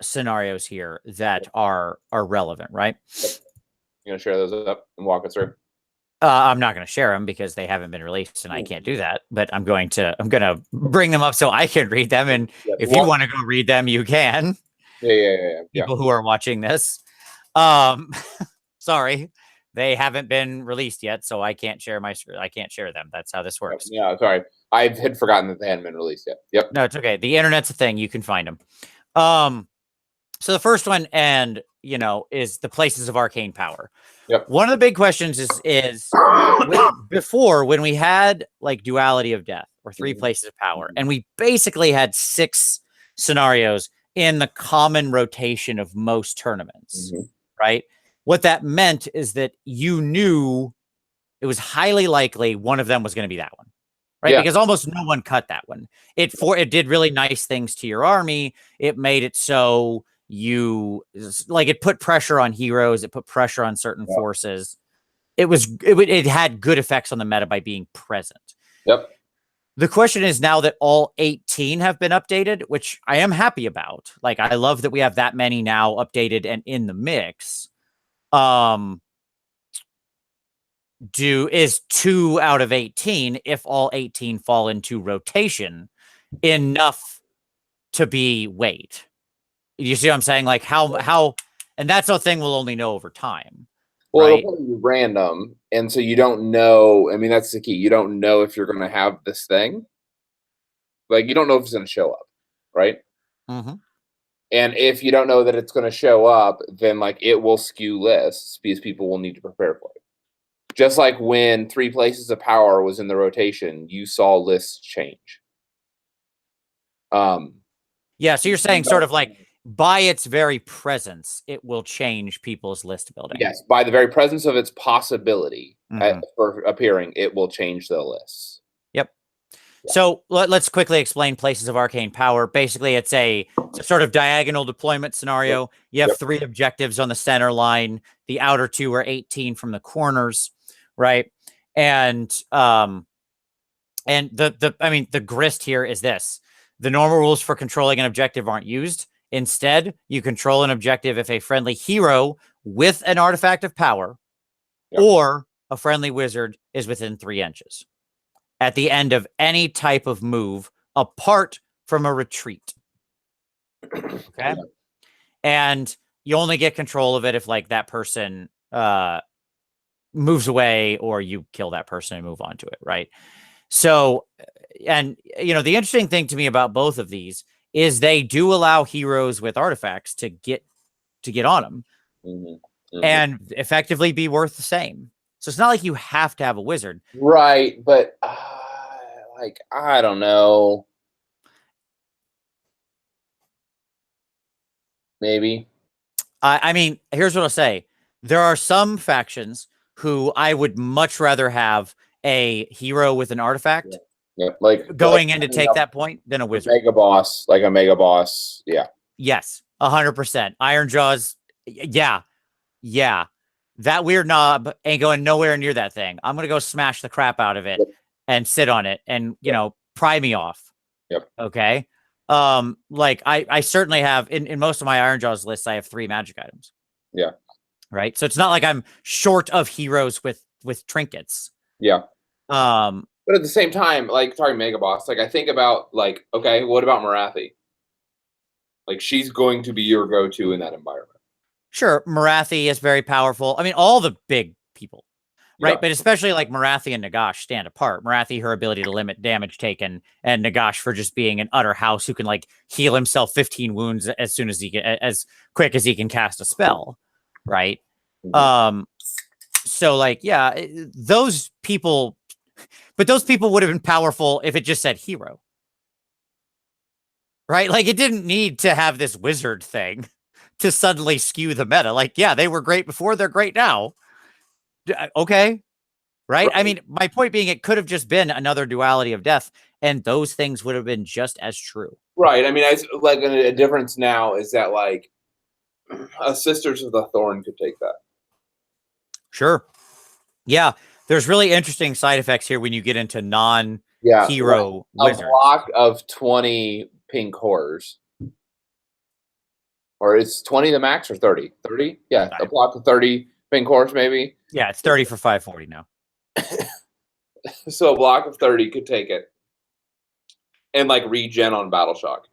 scenarios here that are relevant, right?
Yep. You gonna share those up and walk us through?
I'm not going to share them because they haven't been released and I can't do that, but I'm going to bring them up so I can read them. And if you want to go read them, you can.
Yeah.
People who are watching this. Sorry, they haven't been released yet, so I can't share my screen. I can't share them. That's how this works.
Yeah, sorry. I had forgotten that they hadn't been released yet. Yep.
No, it's okay. The internet's a thing. You can find them. So the first one, is the places of arcane power.
Yep.
One of the big questions is before, when we had like duality of death or 3 places of power, and we basically had 6 scenarios in the common rotation of most tournaments, right? What that meant is that you knew it was highly likely one of them was going to be that one, right? Yeah. Because almost no one cut that one. It did really nice things to your army. It made it so it put pressure on heroes. It put pressure on certain forces. It had good effects on the meta by being present.
Yep.
The question is now that all 18 have been updated, which I am happy about. Like, I love that we have that many now updated and in the mix. Is 2 out of 18, if all 18 fall into rotation, enough to be weight? You see what I'm saying? Like how, and that's a thing we'll only know over time.
Well, right? It'll be random, and so you don't know. I mean, that's the key. You don't know if you're going to have this thing. Like, you don't know if it's going to show up, right?
Mm-hmm.
And if you don't know that it's going to show up, then like it will skew lists because people will need to prepare for it. Just like when 3 places of power was in the rotation, you saw lists change.
Yeah, so you're saying sort of like by its very presence, it will change people's list building.
Yes, by the very presence of its possibility for appearing, it will change the lists.
Yep. So let's quickly explain places of arcane power. Basically, it's a sort of diagonal deployment scenario. You have 3 objectives on the center line. The outer 2 are 18 from the corners, right? And the grist here is this: the normal rules for controlling an objective aren't used. Instead, you control an objective if a friendly hero with an artifact of power or a friendly wizard is within 3 inches at the end of any type of move apart from a retreat. Okay. And you only get control of it if like that person moves away or you kill that person and move on to it, right? So, and you know, the interesting thing to me about both of these is they do allow heroes with artifacts to get on them and effectively be worth the same. So it's not like you have to have a wizard.
Right, but like, I don't know. Maybe.
I mean, here's what I'll say. There are some factions who I would much rather have a hero with an artifact
like
going in to take that point than a wizard.
Mega boss, like a mega boss. Yeah.
Yes, 100%. Iron Jaws. Yeah. That weird knob ain't going nowhere near that thing. I'm going to go smash the crap out of it and sit on it and, you know, pry me off.
Yep.
Okay. Like I certainly have in most of my Iron Jaws lists, I have 3 magic items.
Yeah.
Right. So it's not like I'm short of heroes with trinkets.
Yeah.
But
at the same time, like talking mega boss, like I think about like, okay, what about Marathi? Like she's going to be your go-to in that environment.
Sure, Marathi is very powerful. I mean, all the big people, right? But especially like Marathi and Nagash stand apart. Marathi, her ability to limit damage taken, and Nagash for just being an utter house who can like heal himself 15 wounds as soon as he can, as quick as he can cast a spell, right? So like, yeah, those people, but those people would have been powerful if it just said hero, right? Like it didn't need to have this wizard thing to suddenly skew the meta. Like, yeah, they were great before, they're great now. Okay. Right? I mean, my point being, it could have just been another duality of death, and those things would have been just as true.
Right. I mean, like a difference now is that like a Sisters of the Thorn could take that.
Sure. Yeah. There's really interesting side effects here when you get into non-hero wizards.
A block of 20 pink horrors. Or is 20 the max or 30? 30? Yeah, a block of 30 pink horse, maybe.
Yeah, it's 30 for 540 now.
So a block of 30 could take it. And like regen on Battle Shock.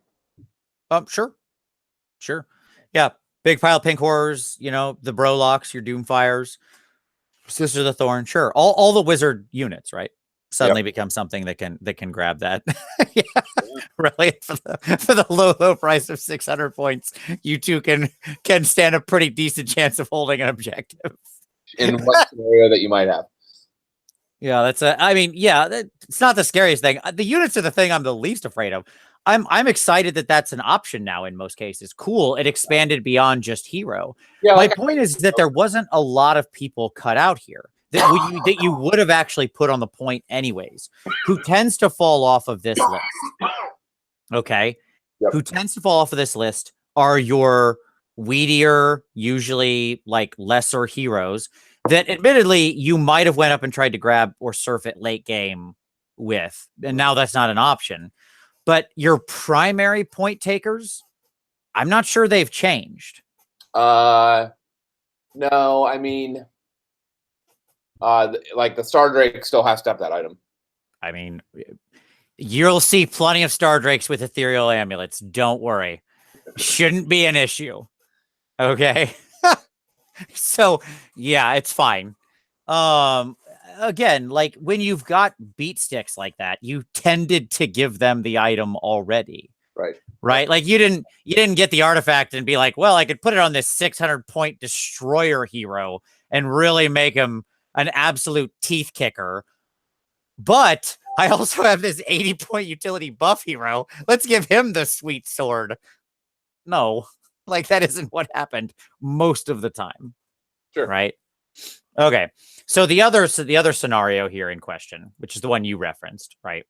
Sure. Yeah. Big pile of pink horrors, you know, the Brolocks, your Doomfires, Sisters of the Thorn. Sure. All the wizard units, right? Suddenly become something that can grab that. Really, for the low price of 600 points, you two can stand a pretty decent chance of holding an objective.
In what scenario that you might have.
Yeah, it's not the scariest thing. The units are the thing I'm the least afraid of. I'm excited that that's an option now in most cases. Cool. It expanded beyond just hero. Yeah, my point is that there wasn't a lot of people cut out here that you would have actually put on the point anyways, who tends to fall off of this list. Okay. Yep. Who tends to fall off of this list are your weedier, usually like lesser heroes that admittedly you might have went up and tried to grab or surf it late game with. And now that's not an option. But your primary point takers, I'm not sure they've changed.
No, I mean, like the Star Drake still has to have that item.
I mean, you'll see plenty of Star Drakes with ethereal amulets. Don't worry. Shouldn't be an issue. Okay. So yeah, it's fine. Again, like when you've got beat sticks like that, you tended to give them the item already. Right. Like you didn't get the artifact and be like, well, I could put it on this 600 point destroyer hero and really make him an absolute teeth kicker. But I also have this 80 point utility buff hero. Let's give him the sweet sword. No, like that isn't what happened most of the time.
Sure.
Right. Okay. So the other scenario here in question, which is the one you referenced, right,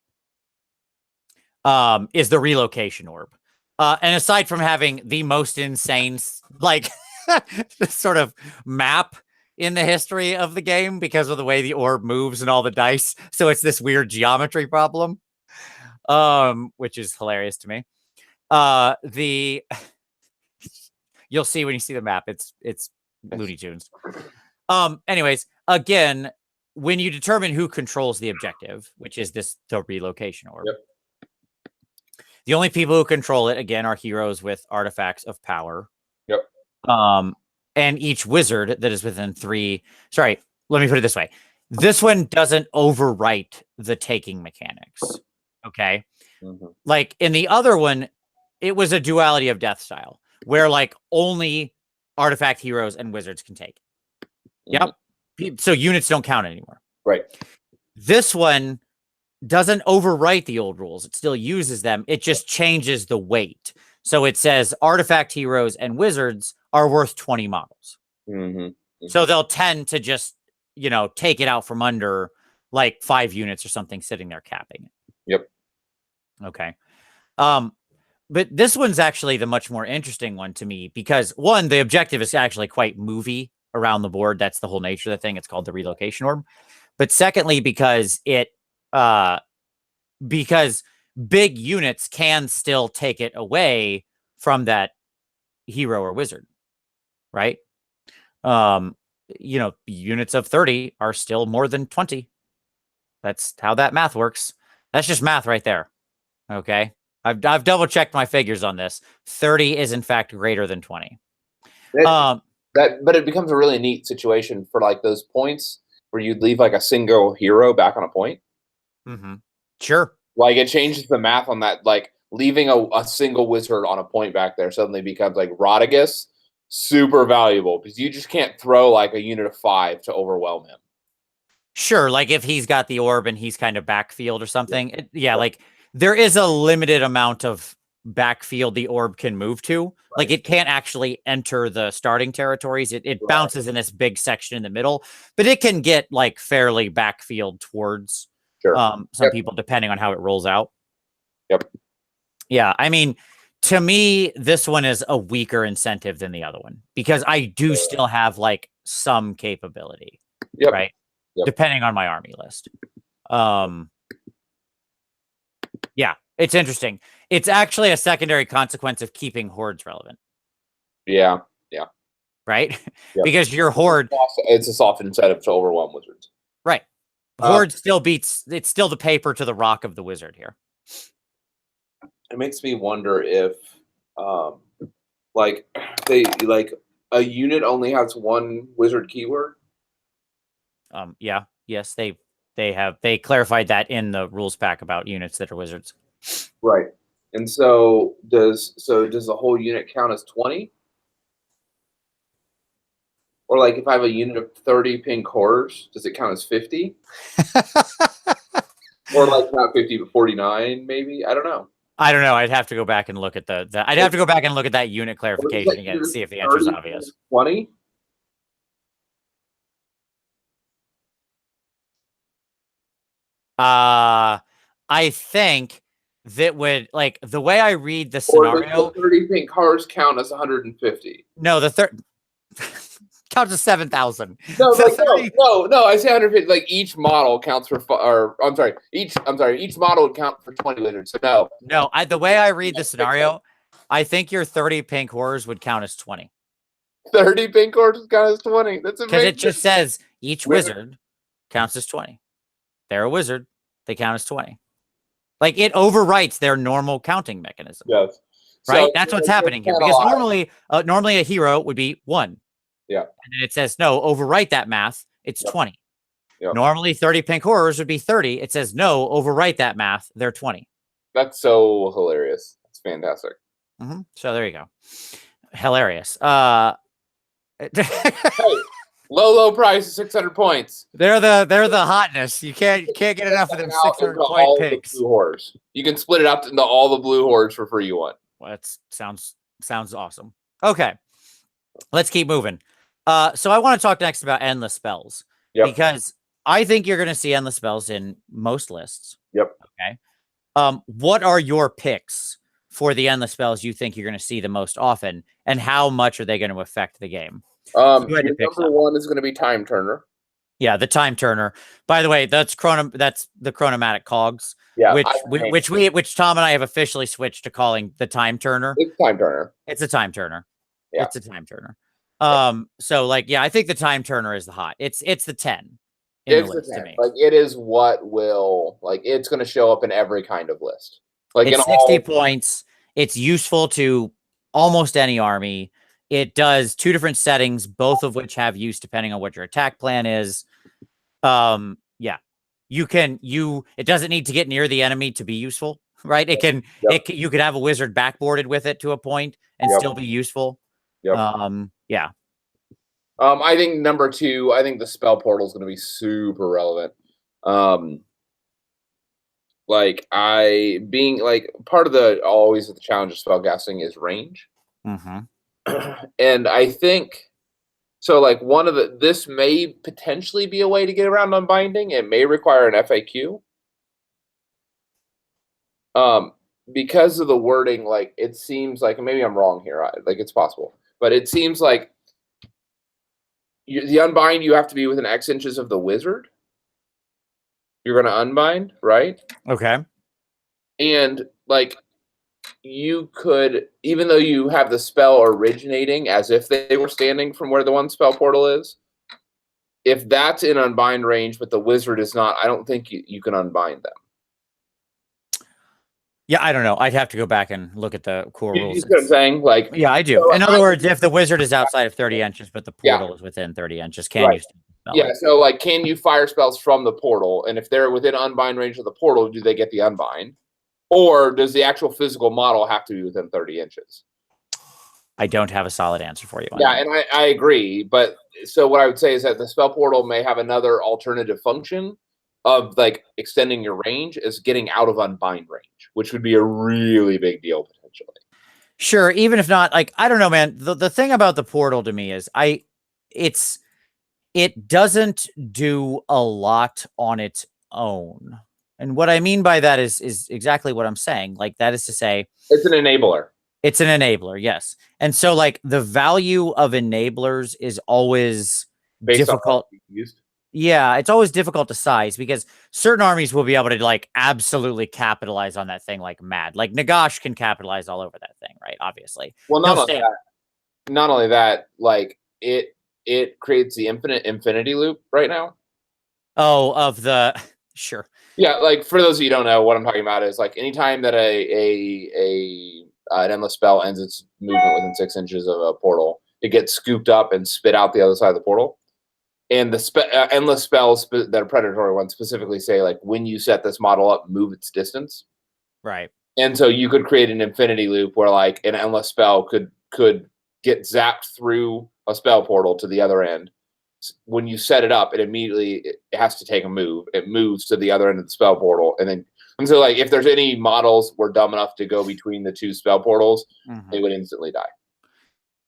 is the relocation orb. And aside from having the most insane, like, sort of map in the history of the game because of the way the orb moves and all the dice, so it's this weird geometry problem, which is hilarious to me. The you'll see when you see the map, it's Looney Tunes. Anyways, again, when you determine who controls the objective, which is the relocation orb, the only people who control it, again, are heroes with artifacts of power. And each wizard that is within 3. Sorry, let me put it this way. This one doesn't overwrite the taking mechanics. Okay. Like in the other one, it was a duality of death style where like only artifact heroes and wizards can take. Yep. So units don't count anymore.
Right.
This one doesn't overwrite the old rules. It still uses them. It just changes the weight. So it says artifact heroes and wizards are worth 20 models. So they'll tend to just, take it out from under like 5 units or something sitting there capping it.
Yep.
Okay. But this one's actually the much more interesting one to me because, one, the objective is actually quite movie around the board. That's the whole nature of the thing. It's called the relocation orb. But secondly, because because big units can still take it away from that hero or wizard, right? Units of 30 are still more than 20. That's how that math works. That's just math right there. Okay. I've double checked my figures on this. 30 is in fact greater than 20.
But it becomes a really neat situation for like those points where you'd leave like a single hero back on a point.
Sure.
Like it changes the math on that. Like leaving a single wizard on a point back there suddenly becomes like Rodigus, super valuable because you just can't throw like a unit of 5 to overwhelm him.
Sure. Like if he's got the orb and he's kind of backfield or something. Like there is a limited amount of backfield the orb can move to. Right. Like it can't actually enter the starting territories. It bounces in this big section in the middle, but it can get like fairly backfield towards some people, depending on how it rolls out. Yeah. I mean, to me, this one is a weaker incentive than the other one because I do still have like some capability, right? Depending on my army list. Yeah, it's interesting. It's actually a secondary consequence of keeping hordes relevant.
Yeah.
Right? Because your horde...
It's a soft incentive to overwhelm wizards.
Right. Horde still beats... It's still the paper to the rock of the wizard here.
It makes me wonder if, a unit only has one wizard keyword.
Yeah. Yes, they clarified that in the rules pack about units that are wizards.
Right. And so does the whole unit count as 20? Or like if I have a unit of 30 pink horrors, does it count as 50? Or like not 50 but 49 maybe? I don't know.
I'd have to go back and look at I'd have to go back and look at that unit clarification again and see if the answer is obvious.
20?
I think that would like the way I read the scenario.
Or the 30 pink cars count as 150.
No, the third counts as 7,000.
No, no. I say 150. Like each model counts for, each model would count for 20 wizards. So
no. The way I read the scenario, I think your 30 pink horrors would count as 20.
30 pink horrors would count as 20. That's amazing.
Because it just says each wizard counts as 20. They're a wizard. They count as 20. Like it overwrites their normal counting mechanism.
Yes.
Right? So, that's what's happening here. Because normally a hero would be 1.
Yeah.
And then it says, no, overwrite that math. It's 20.
Yep.
Normally 30 pink horrors would be 30. It says, no, overwrite that math. They're 20.
That's so hilarious. It's fantastic.
So there you go. Hilarious.
Hey, low price, 600 points.
They're the hotness. You can't get enough of them 600 point picks.
Blue hordes. You can split it up into all the blue hordes for free you want.
Well, that sounds awesome. Okay. Let's keep moving. So I want to talk next about endless spells. Because I think you're going to see endless spells in most lists.
Yep.
Okay. What are your picks for the endless spells you think you're going to see the most often, and how much are they going to affect the game?
Your number one is going to be Time Turner.
Yeah, the Time Turner. By the way, that's the chronomatic cogs.
Yeah,
which Tom and I have officially switched to calling the Time Turner.
It's Time Turner.
It's a Time Turner.
Yeah.
It's a Time Turner. So like, yeah, I think the Time Turner is the hot. It's the 10 in the list to me.
Like, it is what will, like, it's going to show up in every kind of list. Like,
it's 60 points. It's useful to almost any army. It does 2 different settings, both of which have use depending on what your attack plan is. Yeah, it doesn't need to get near the enemy to be useful, right? You could have a wizard backboarded with it to a point and still be useful. Yeah.
I think number 2, I think the spell portal is going to be super relevant. Like, being like part of the challenge of spellcasting is range. And I think so, like, this may potentially be a way to get around unbinding. It may require an FAQ. Because of the wording, like, it seems like, maybe I'm wrong here, like, it's possible, but it seems like the unbind, you have to be within X inches of the wizard. You're going to unbind, right?
Okay.
And, like, you could, even though you have the spell originating as if they were standing from where the one spell portal is, if that's in unbind range, but the wizard is not, I don't think you can unbind them.
Yeah, I don't know. I'd have to go back and look at the core rules.
You see what I'm saying? Like,
yeah, I do. So in other words, if the wizard is outside of 30 inches, but the portal is within 30 inches, can you spell it?
So, like, can you fire spells from the portal? And if they're within unbind range of the portal, do they get the unbind? Or does the actual physical model have to be within 30 inches?
I don't have a solid answer for you.
And I agree. But so what I would say is that the spell portal may have another alternative function of, like, extending your range is getting out of unbind range, which would be a really big deal potentially.
Sure, even if not, like, I don't know, man. The thing about the portal to me is it doesn't do a lot on its own. And what I mean by that is exactly what I'm saying. Like, that is to say,
it's an enabler.
It's an enabler, yes. And so, like, the value of enablers is always difficult. Yeah, it's always difficult to size because certain armies will be able to, like, absolutely capitalize on that thing like mad. Like, Nagash can capitalize all over that thing, right? Obviously.
Well, not only that, like, it creates the infinity loop right now.
Oh, of the sure.
Yeah, like, for those of you who don't know, what I'm talking about is, like, anytime that an endless spell ends its movement within 6 inches of a portal, it gets scooped up and spit out the other side of the portal. And the endless spells that are predatory ones specifically say, like, when you set this model up, move its distance.
Right.
And so you could create an infinity loop where, like, an endless spell could get zapped through a spell portal to the other end. When you set it up, it has to take a move. It moves to the other end of the spell portal. And so, like, if there's any models were dumb enough to go between the 2 spell portals, they would instantly die.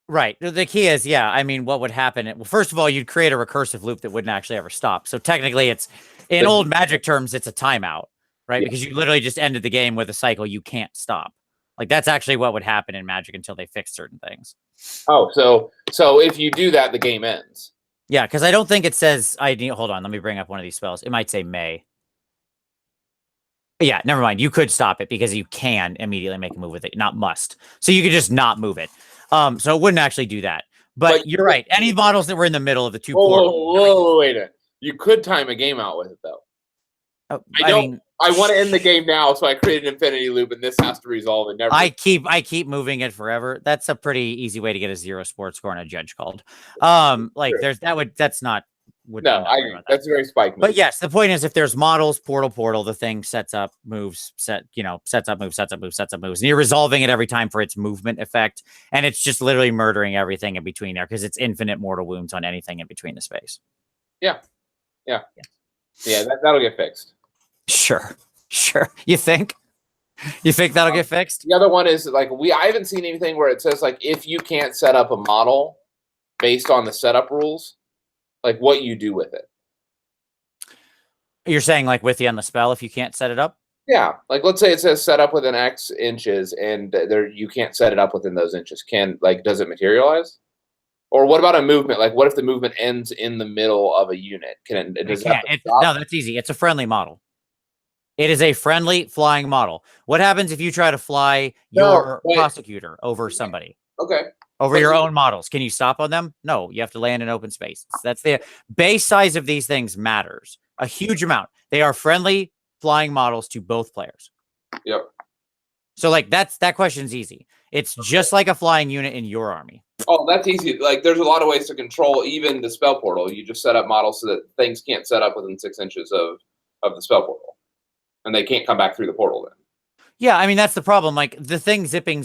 Right. The key is, yeah, I mean, what would happen? Well, first of all, you'd create a recursive loop that wouldn't actually ever stop. So technically, it's, in old Magic terms, it's a timeout, right? Yeah. Because you literally just ended the game with a cycle you can't stop. Like, that's actually what would happen in Magic until they fix certain things.
Oh, so if you do that, the game ends.
Yeah, because I don't think it says, hold on, let me bring up one of these spells. It might say may. Yeah, never mind. You could stop it because you can immediately make a move with it, not must. So you could just not move it. So it wouldn't actually do that. But you're right. Any models that were in the middle of the 2 portals.
Whoa, wait a minute. You could time a game out with it, though. I want to end the game now, so I create an infinity loop, and this has to resolve. And never.
I keep moving it forever. That's a pretty easy way to get a 0 sports score on a judge called. Like,
sure.
That's not.
That's very spike.
But yes, the point is, if there's models, portal, the thing sets up moves, sets up moves, and you're resolving it every time for its movement effect, and it's just literally murdering everything in between there because it's infinite mortal wounds on anything in between the space.
Yeah. That'll get fixed.
Sure. You think that'll get fixed?
The other one is, like, I haven't seen anything where it says, like, if you can't set up a model based on the setup rules, like, what you do with it.
You're saying, like, with the endless spell, if you can't set it up?
Yeah, like let's say it says set up within X inches, and there you can't set it up within those inches. Does it materialize? Or what about a movement? Like, what if the movement ends in the middle of a unit? Does it have to stop?
No, that's easy. It's a friendly model. It is a friendly flying model. What happens if you try to fly your prosecutor over somebody?
Okay.
Over your own models. Can you stop on them? No, you have to land in open spaces. That's the base size of these things matters a huge amount. They are friendly flying models to both players.
Yep.
So like that question's easy. It's just like a flying unit in your army.
Oh, that's easy. Like there's a lot of ways to control even the spell portal. You just set up models so that things can't set up within 6 inches of the spell portal. And they can't come back through the portal then.
Yeah, I mean, that's the problem. Like the thing zipping.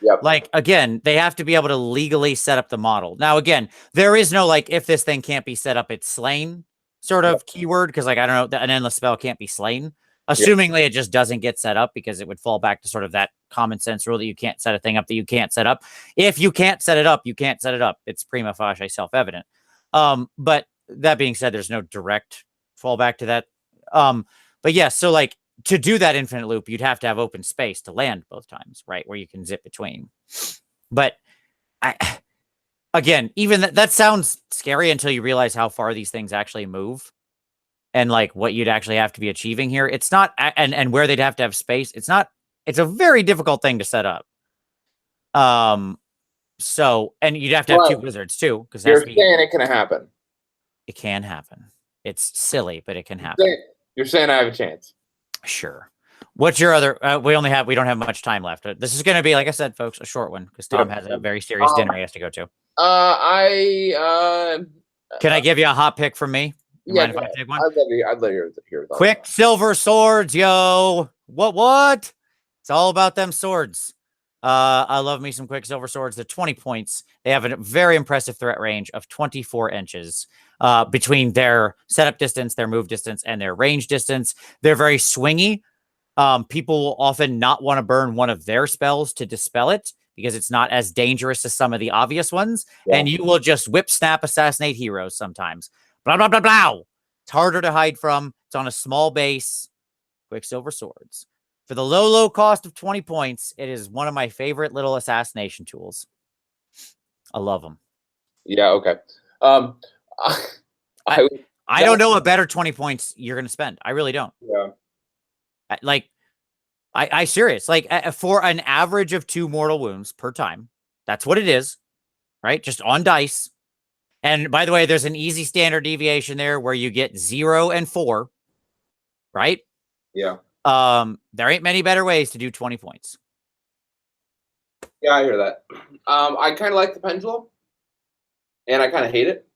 Yep.
Like, again, they have to be able to legally set up the model. Now, again, there is no, like, if this thing can't be set up, it's slain sort of keyword. Because, like, I don't know, an endless spell can't be slain. Assumingly, it just doesn't get set up because it would fall back to sort of that common sense rule that you can't set a thing up that you can't set up. If you can't set it up, you can't set it up. It's prima facie self-evident. But that being said, there's no direct fallback to that. But yeah, so like to do that infinite loop, you'd have to have open space to land both times, right? Where you can zip between. But again, even that sounds scary until you realize how far these things actually move and like what you'd actually have to be achieving here. It's not, and where they'd have to have space. It's a very difficult thing to set up. So, and you'd have to have 2 wizards too. Because
you're saying it can happen.
It can happen. It's silly, but it can happen.
You're saying I have a chance.
Sure. What's your other? We don't have much time left. This is going to be, like I said, folks, a short one because Tom has a very serious dinner he has to go to. Can I give you a hot pick from me?
Mind if I take one? I'd let you hear that.
Quicksilver swords, yo. What? It's all about them swords. I love me some Quicksilver swords. They're 20 points. They have a very impressive threat range of 24 inches between their setup distance, their move distance, and their range distance. They're very swingy. People will often not want to burn one of their spells to dispel it because it's not as dangerous as some of the obvious ones. Yeah. And you will just whip, snap, assassinate heroes sometimes. Blah, blah, blah, blah. It's harder to hide from. It's on a small base. Quicksilver swords. For the low cost of 20 points, it is one of my favorite little assassination tools. I love them.
Yeah, okay.
I don't know a better 20 points you're going to spend. I really don't.
Yeah.
I serious. Like, for an average of 2 mortal wounds per time, that's what it is, right? Just on dice. And by the way, there's an easy standard deviation there where you get 0 and 4, right?
Yeah.
There ain't many better ways to do 20 points.
Yeah, I hear that. I kind of like the pendulum, and I kind of hate it.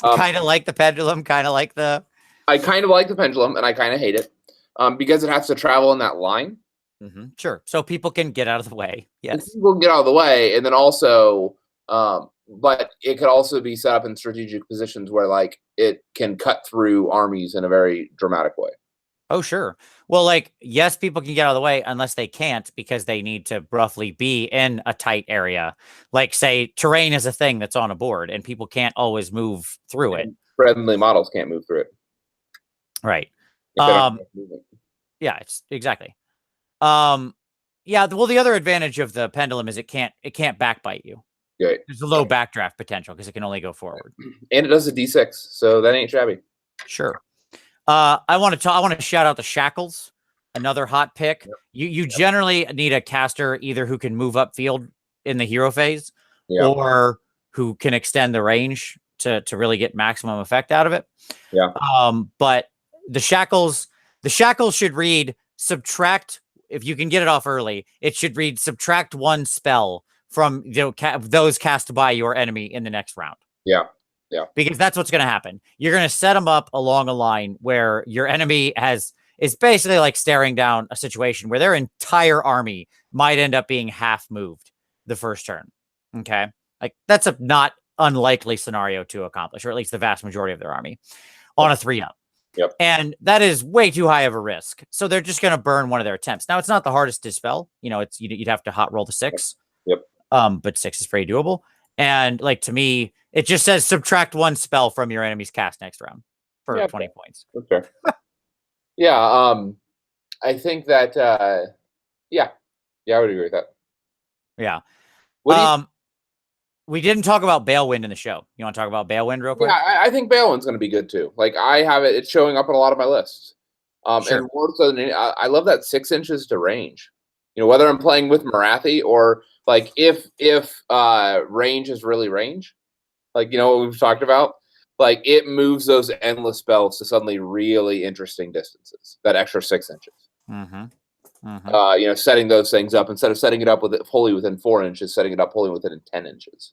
Kind of like the pendulum, kind of like the...
I kind of like the pendulum, and I kind of hate it because it has to travel in that line.
Mm-hmm. Sure. So people can get out of the way. Yes.
People can get out of the way, and then also... but it could also be set up in strategic positions where, like, it can cut through armies in a very dramatic way.
Oh, sure. Well, like, yes, people can get out of the way unless they can't because they need to roughly be in a tight area. Like, say, terrain is a thing that's on a board and people can't always move through it.
Friendly models can't move through it.
Right. Yeah, it's exactly. Yeah, well, the other advantage of the pendulum is it can't backbite you.
Right.
There's a low backdraft potential because it can only go forward.
And it does a D6, so that ain't shabby.
Sure. I want to shout out the shackles, another hot pick. Yep. You generally need a caster either who can move upfield in the hero phase, or who can extend the range to really get maximum effect out of it.
Yeah.
But the shackles should read subtract. If you can get it off early, it should read subtract 1 spell from those cast by your enemy in the next round.
Yeah. Yeah.
Because that's what's going to happen. You're going to set them up along a line where your enemy is basically like staring down a situation where their entire army might end up being half moved the first turn. Okay. Like, that's a not unlikely scenario to accomplish, or at least the vast majority of their army on a 3-up.
Yep.
And that is way too high of a risk. So they're just going to burn one of their attempts. Now, it's not the hardest to dispel. You'd have to hot roll the 6.
Yep.
But 6 is pretty doable. And like, to me, it just says subtract 1 spell from your enemy's cast next round for 20 points.
Okay. Yeah, I think that yeah, I would agree with that.
Yeah.
What do you?
We didn't talk about Balewind in the show. You want to talk about Balewind real quick?
Yeah, I think Balein's going to be good too. Like I have it; it's showing up on a lot of my lists.
Sure.
And more so than I love that 6 inches to range. You know, whether I'm playing with Marathi or like if range is really range, like you know what we've talked about, like it moves those endless spells to suddenly really interesting distances. That extra 6 inches.
Mm-hmm. Mm-hmm.
You know, setting those things up instead of setting it up with it wholly within 4 inches, setting it up wholly within 10 inches.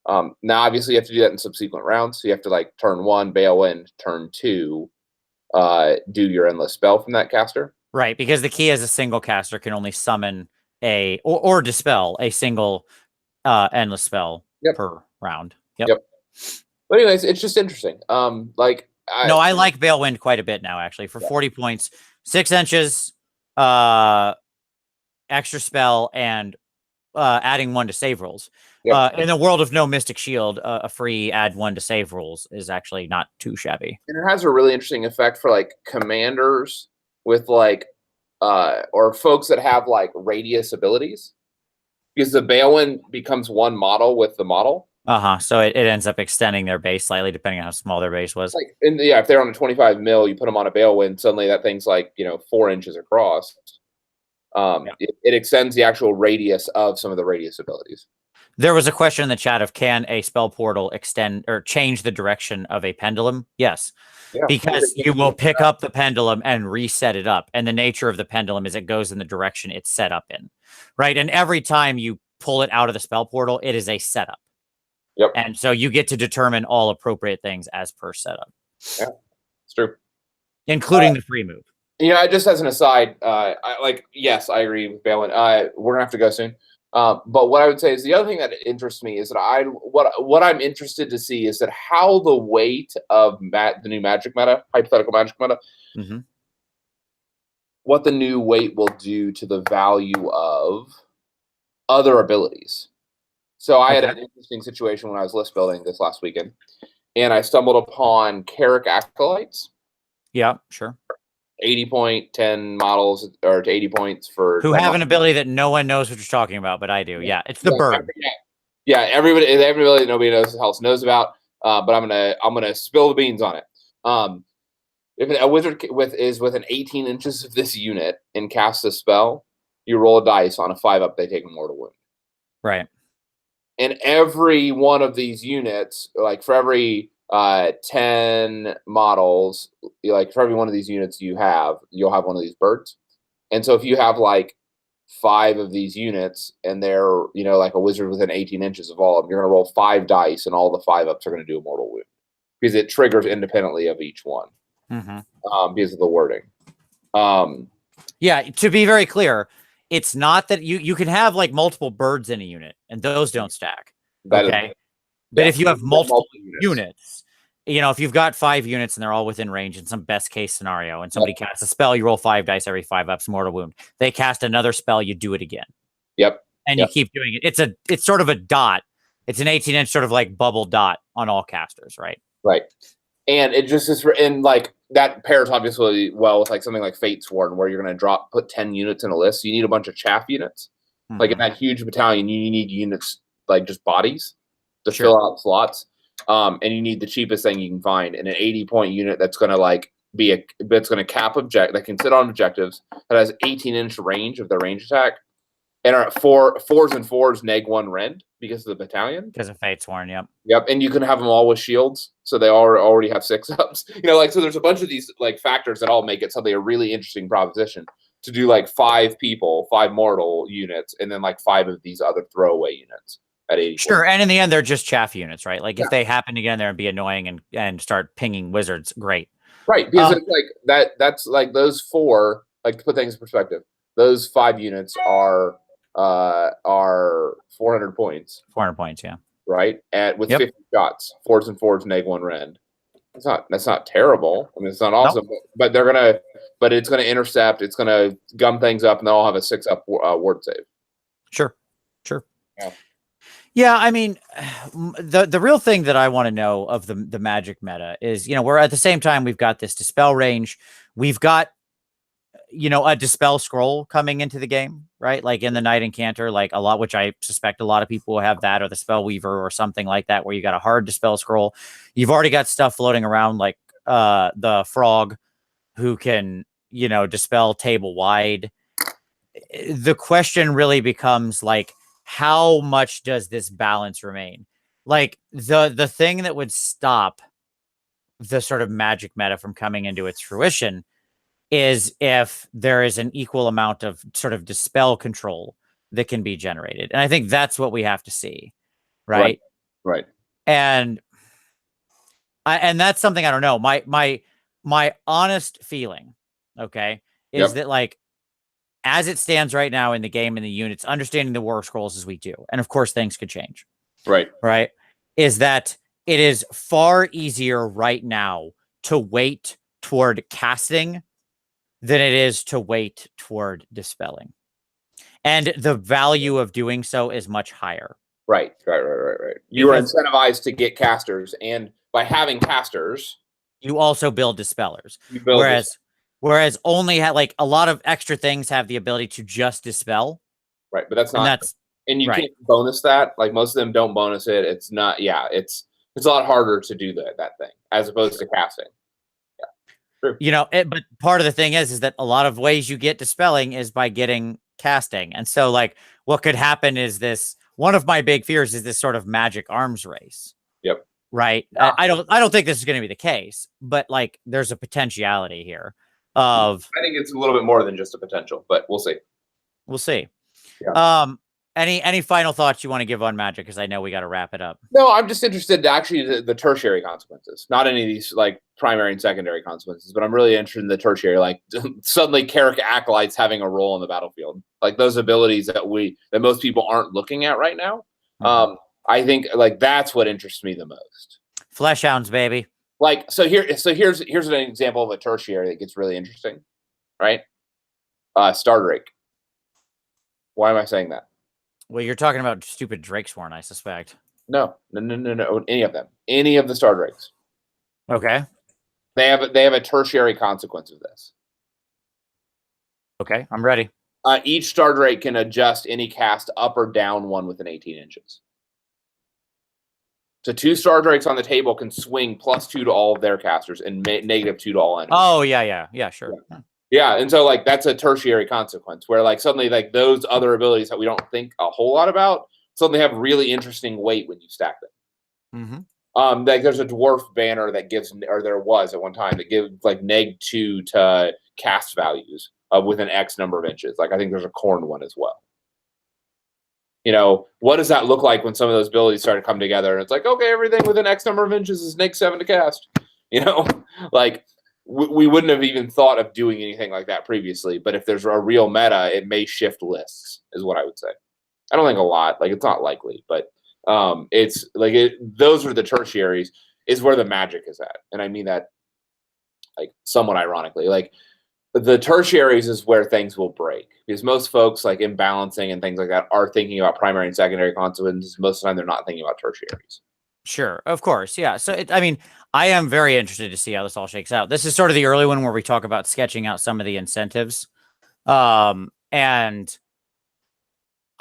Now, obviously, you have to do that in subsequent rounds. So you have to like turn 1, Balewind, turn 2, do your endless spell from that caster.
Right, because the key as a single caster can only summon or dispel a single endless spell per round. Yep.
But anyways, it's just interesting. Like
I like Balewind quite a bit now, actually. For 40 points, 6 inches, extra spell, and adding 1 to save rolls. In the world of no Mystic Shield, a free add 1 to save rolls is actually not too shabby.
And it has a really interesting effect for like commanders with like or folks that have like radius abilities. Because the Balewind becomes 1 model with the model.
So it ends up extending their base slightly depending on how small their base was.
Like, if they're on a 25 mil, you put them on a Balewind, suddenly that thing's like 4 inches across. It extends the actual radius of some of the radius abilities.
There was a question in the chat of can a spell portal extend or change the direction of a pendulum? Yes. Yeah, because you will pick up the pendulum and reset it up. And the nature of the pendulum is it goes in the direction it's set up in. Right. And every time you pull it out of the spell portal, it is a setup.
Yep.
And so you get to determine all appropriate things as per setup.
Yeah, it's true.
Including the free move.
Yeah, just as an aside, yes, I agree with Balin. We're gonna have to go soon. But what I would say is the other thing that interests me is that what I'm interested to see is that how the weight of the new Magic meta, hypothetical Magic meta, what the new weight will do to the value of other abilities. So I had an interesting situation when I was list building this last weekend, and I stumbled upon Carrick Acolytes.
Yeah, sure.
80 point, 10 models, or 80 points for
who have an ability that no one knows what you're talking about, but I do. Yeah, it's the bird.
Yeah, everybody, they have an ability that nobody else knows about. But I'm gonna spill the beans on it. If a wizard is within 18 inches of this unit and casts a spell, you roll a dice. On a 5-up, they take a mortal wound.
Right.
And every one of these units, like for every 10 models, like for every one of these units you'll have one of these birds. And so if you have like 5 of these units and they're, like a wizard within 18 inches of all of them, you're going to roll 5 dice and all the 5-ups are going to do a mortal wound because it triggers independently of each one because of the wording.
Yeah, to be very clear, it's not that you can have like multiple birds in a unit and those don't stack. But if you have multiple units, if you've got 5 units and they're all within range in some best case scenario and somebody casts a spell, you roll 5 dice every 5-ups, mortal wound. They cast another spell, you do it again.
Yep.
And you keep doing it. It's sort of a dot. It's an 18-inch sort of like bubble dot on all casters, right?
Right. And it just is, and like that pairs obviously well with like something like Fatesworn, where you're going to put 10 units in a list. So you need a bunch of chaff units. Like in that huge battalion, you need units like just bodies to fill out slots. And you need the cheapest thing you can find in an 80-point unit that's going to like that's going to cap that can sit on objectives, that has 18-inch range of their range attack, and are at 4s and 4s neg-1 rend because of the battalion.
Because of Fatesworn, yep.
Yep, and you can have them all with shields, so they already have 6-ups. So there's a bunch of these like factors that all make it something a really interesting proposition to do like 5 mortal units, and then like 5 of these other throwaway units at 80.
Sure, and in the end, they're just chaff units, right? Like if they happen to get in there and be annoying and start pinging wizards, great.
Right, because it's like that's like those 4, like to put things in perspective, those 5 units are 400 points.
400 points, yeah.
Right? With 50 shots, 4s and 4s neg-1 rend. That's not terrible. I mean, it's not awesome, but it's going to intercept. It's going to gum things up, and they'll all have a 6-up ward save.
Sure. Yeah, I mean, the real thing that I want to know of the Magic meta is, we're at the same time we've got this dispel range, we've got, a dispel scroll coming into the game, right? Like in the Knight Incanter, like a lot, which I suspect a lot of people will have that, or the Spell Weaver or something like that, where you got a hard dispel scroll. You've already got stuff floating around like the Frog, who can, dispel table wide. The question really becomes like, how much does this balance remain? Like the thing that would stop the sort of magic meta from coming into its fruition is if there is an equal amount of sort of dispel control that can be generated. And I think that's what we have to see. Right. And that's something I don't know. My honest feeling, okay, is that like, as it stands right now in the game and the units, understanding the war scrolls as we do, and of course things could change. Right. Is that it is far easier right now to wait toward casting than it is to wait toward dispelling. And the value of doing so is much higher.
Right. You are incentivized to get casters, and by having casters,
you also build dispellers. Whereas only like a lot of extra things have the ability to just dispel.
Right, but and you can't bonus that. Like most of them don't bonus it. It's not. Yeah, it's a lot harder to do that thing as opposed to casting. True.
But part of the thing is that a lot of ways you get dispelling is by getting casting. And so like what could happen is this, one of my big fears is this sort of magic arms race.
Yep.
Right. Yeah. I don't think this is going to be the case, but like there's a potentiality here of,
I think it's a little bit more than just a potential, but we'll see.
Yeah. Any final thoughts you want to give on Magic? Because I know we got to wrap it up.
No, I'm just interested in actually the tertiary consequences, not any of these like primary and secondary consequences, but I'm really interested in the tertiary, like suddenly Carrick Acolytes having a role in the battlefield, like those abilities that most people aren't looking at right now. Mm-hmm. I think like that's what interests me the most.
Flesh Hounds, baby.
Like here's an example of a tertiary that gets really interesting, right? Star Drake. Why am I saying that?
Well, you're talking about stupid Drakesworn, I suspect.
No. Any of them. Any of the Star Drakes.
Okay.
They have a tertiary consequence of this.
Okay, I'm ready.
Each Star Drake can adjust any cast up or down one within 18 inches. So 2 Star Drakes on the table can swing +2 to all of their casters and -2 to all enemies.
Oh, yeah, sure.
Yeah, and so like that's a tertiary consequence where like suddenly like those other abilities that we don't think a whole lot about suddenly have really interesting weight when you stack them.
Mm-hmm.
Like there's a dwarf banner that gives, or there was at one time, that gives like -2 to cast values within X number of inches. Like I think there's a Khorne one as well. What does that look like when some of those abilities start to come together? And it's like, okay, everything within X number of inches is -7 to cast. Like we wouldn't have even thought of doing anything like that previously. But if there's a real meta, it may shift lists, is what I would say. I don't think a lot. Like it's not likely, but it's like those are the tertiaries is where the magic is at, and I mean that like somewhat ironically. Like the tertiaries is where things will break because most folks like imbalancing and things like that are thinking about primary and secondary consequences. Most of the time, they're not thinking about tertiaries.
Sure, of course, yeah. So I am very interested to see how this all shakes out. This is sort of the early one where we talk about sketching out some of the incentives, and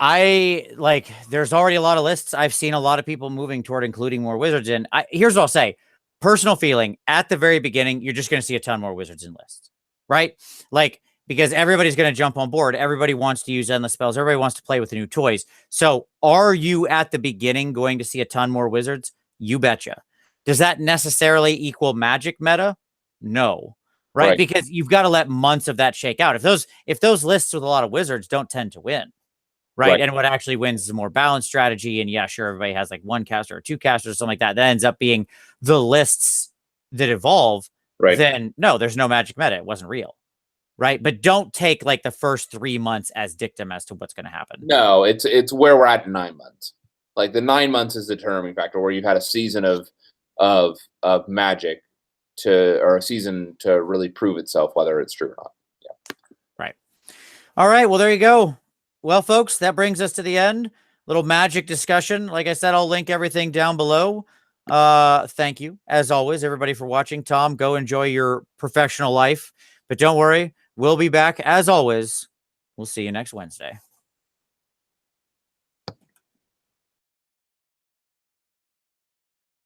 there's already a lot of lists. I've seen a lot of people moving toward including more wizards in. Here's what I'll say. Personal feeling, at the very beginning, you're just going to see a ton more wizards in lists, right? Like, because everybody's going to jump on board. Everybody wants to use endless spells. Everybody wants to play with the new toys. So are you at the beginning going to see a ton more wizards? You betcha. Does that necessarily equal magic meta? No. Right? Because you've got to let months of that shake out. If those lists with a lot of wizards don't tend to win. Right. And what actually wins is a more balanced strategy. And yeah, sure, everybody has like 1 caster or 2 casters or something like that. That ends up being the lists that evolve. Right. Then no, there's no magic meta. It wasn't real. Right. But don't take like the first 3 months as dictum as to what's going to happen.
No, it's where we're at in 9 months. Like the 9 months is the determining factor where you've had a season of magic or a season to really prove itself, whether it's true or not. Yeah.
Right. All right. Well, there you go. Well, folks, that brings us to the end. Little magic discussion. Like I said, I'll link everything down below. Thank you, as always, everybody, for watching. Tom, go enjoy your professional life. But don't worry, we'll be back as always. We'll see you next Wednesday.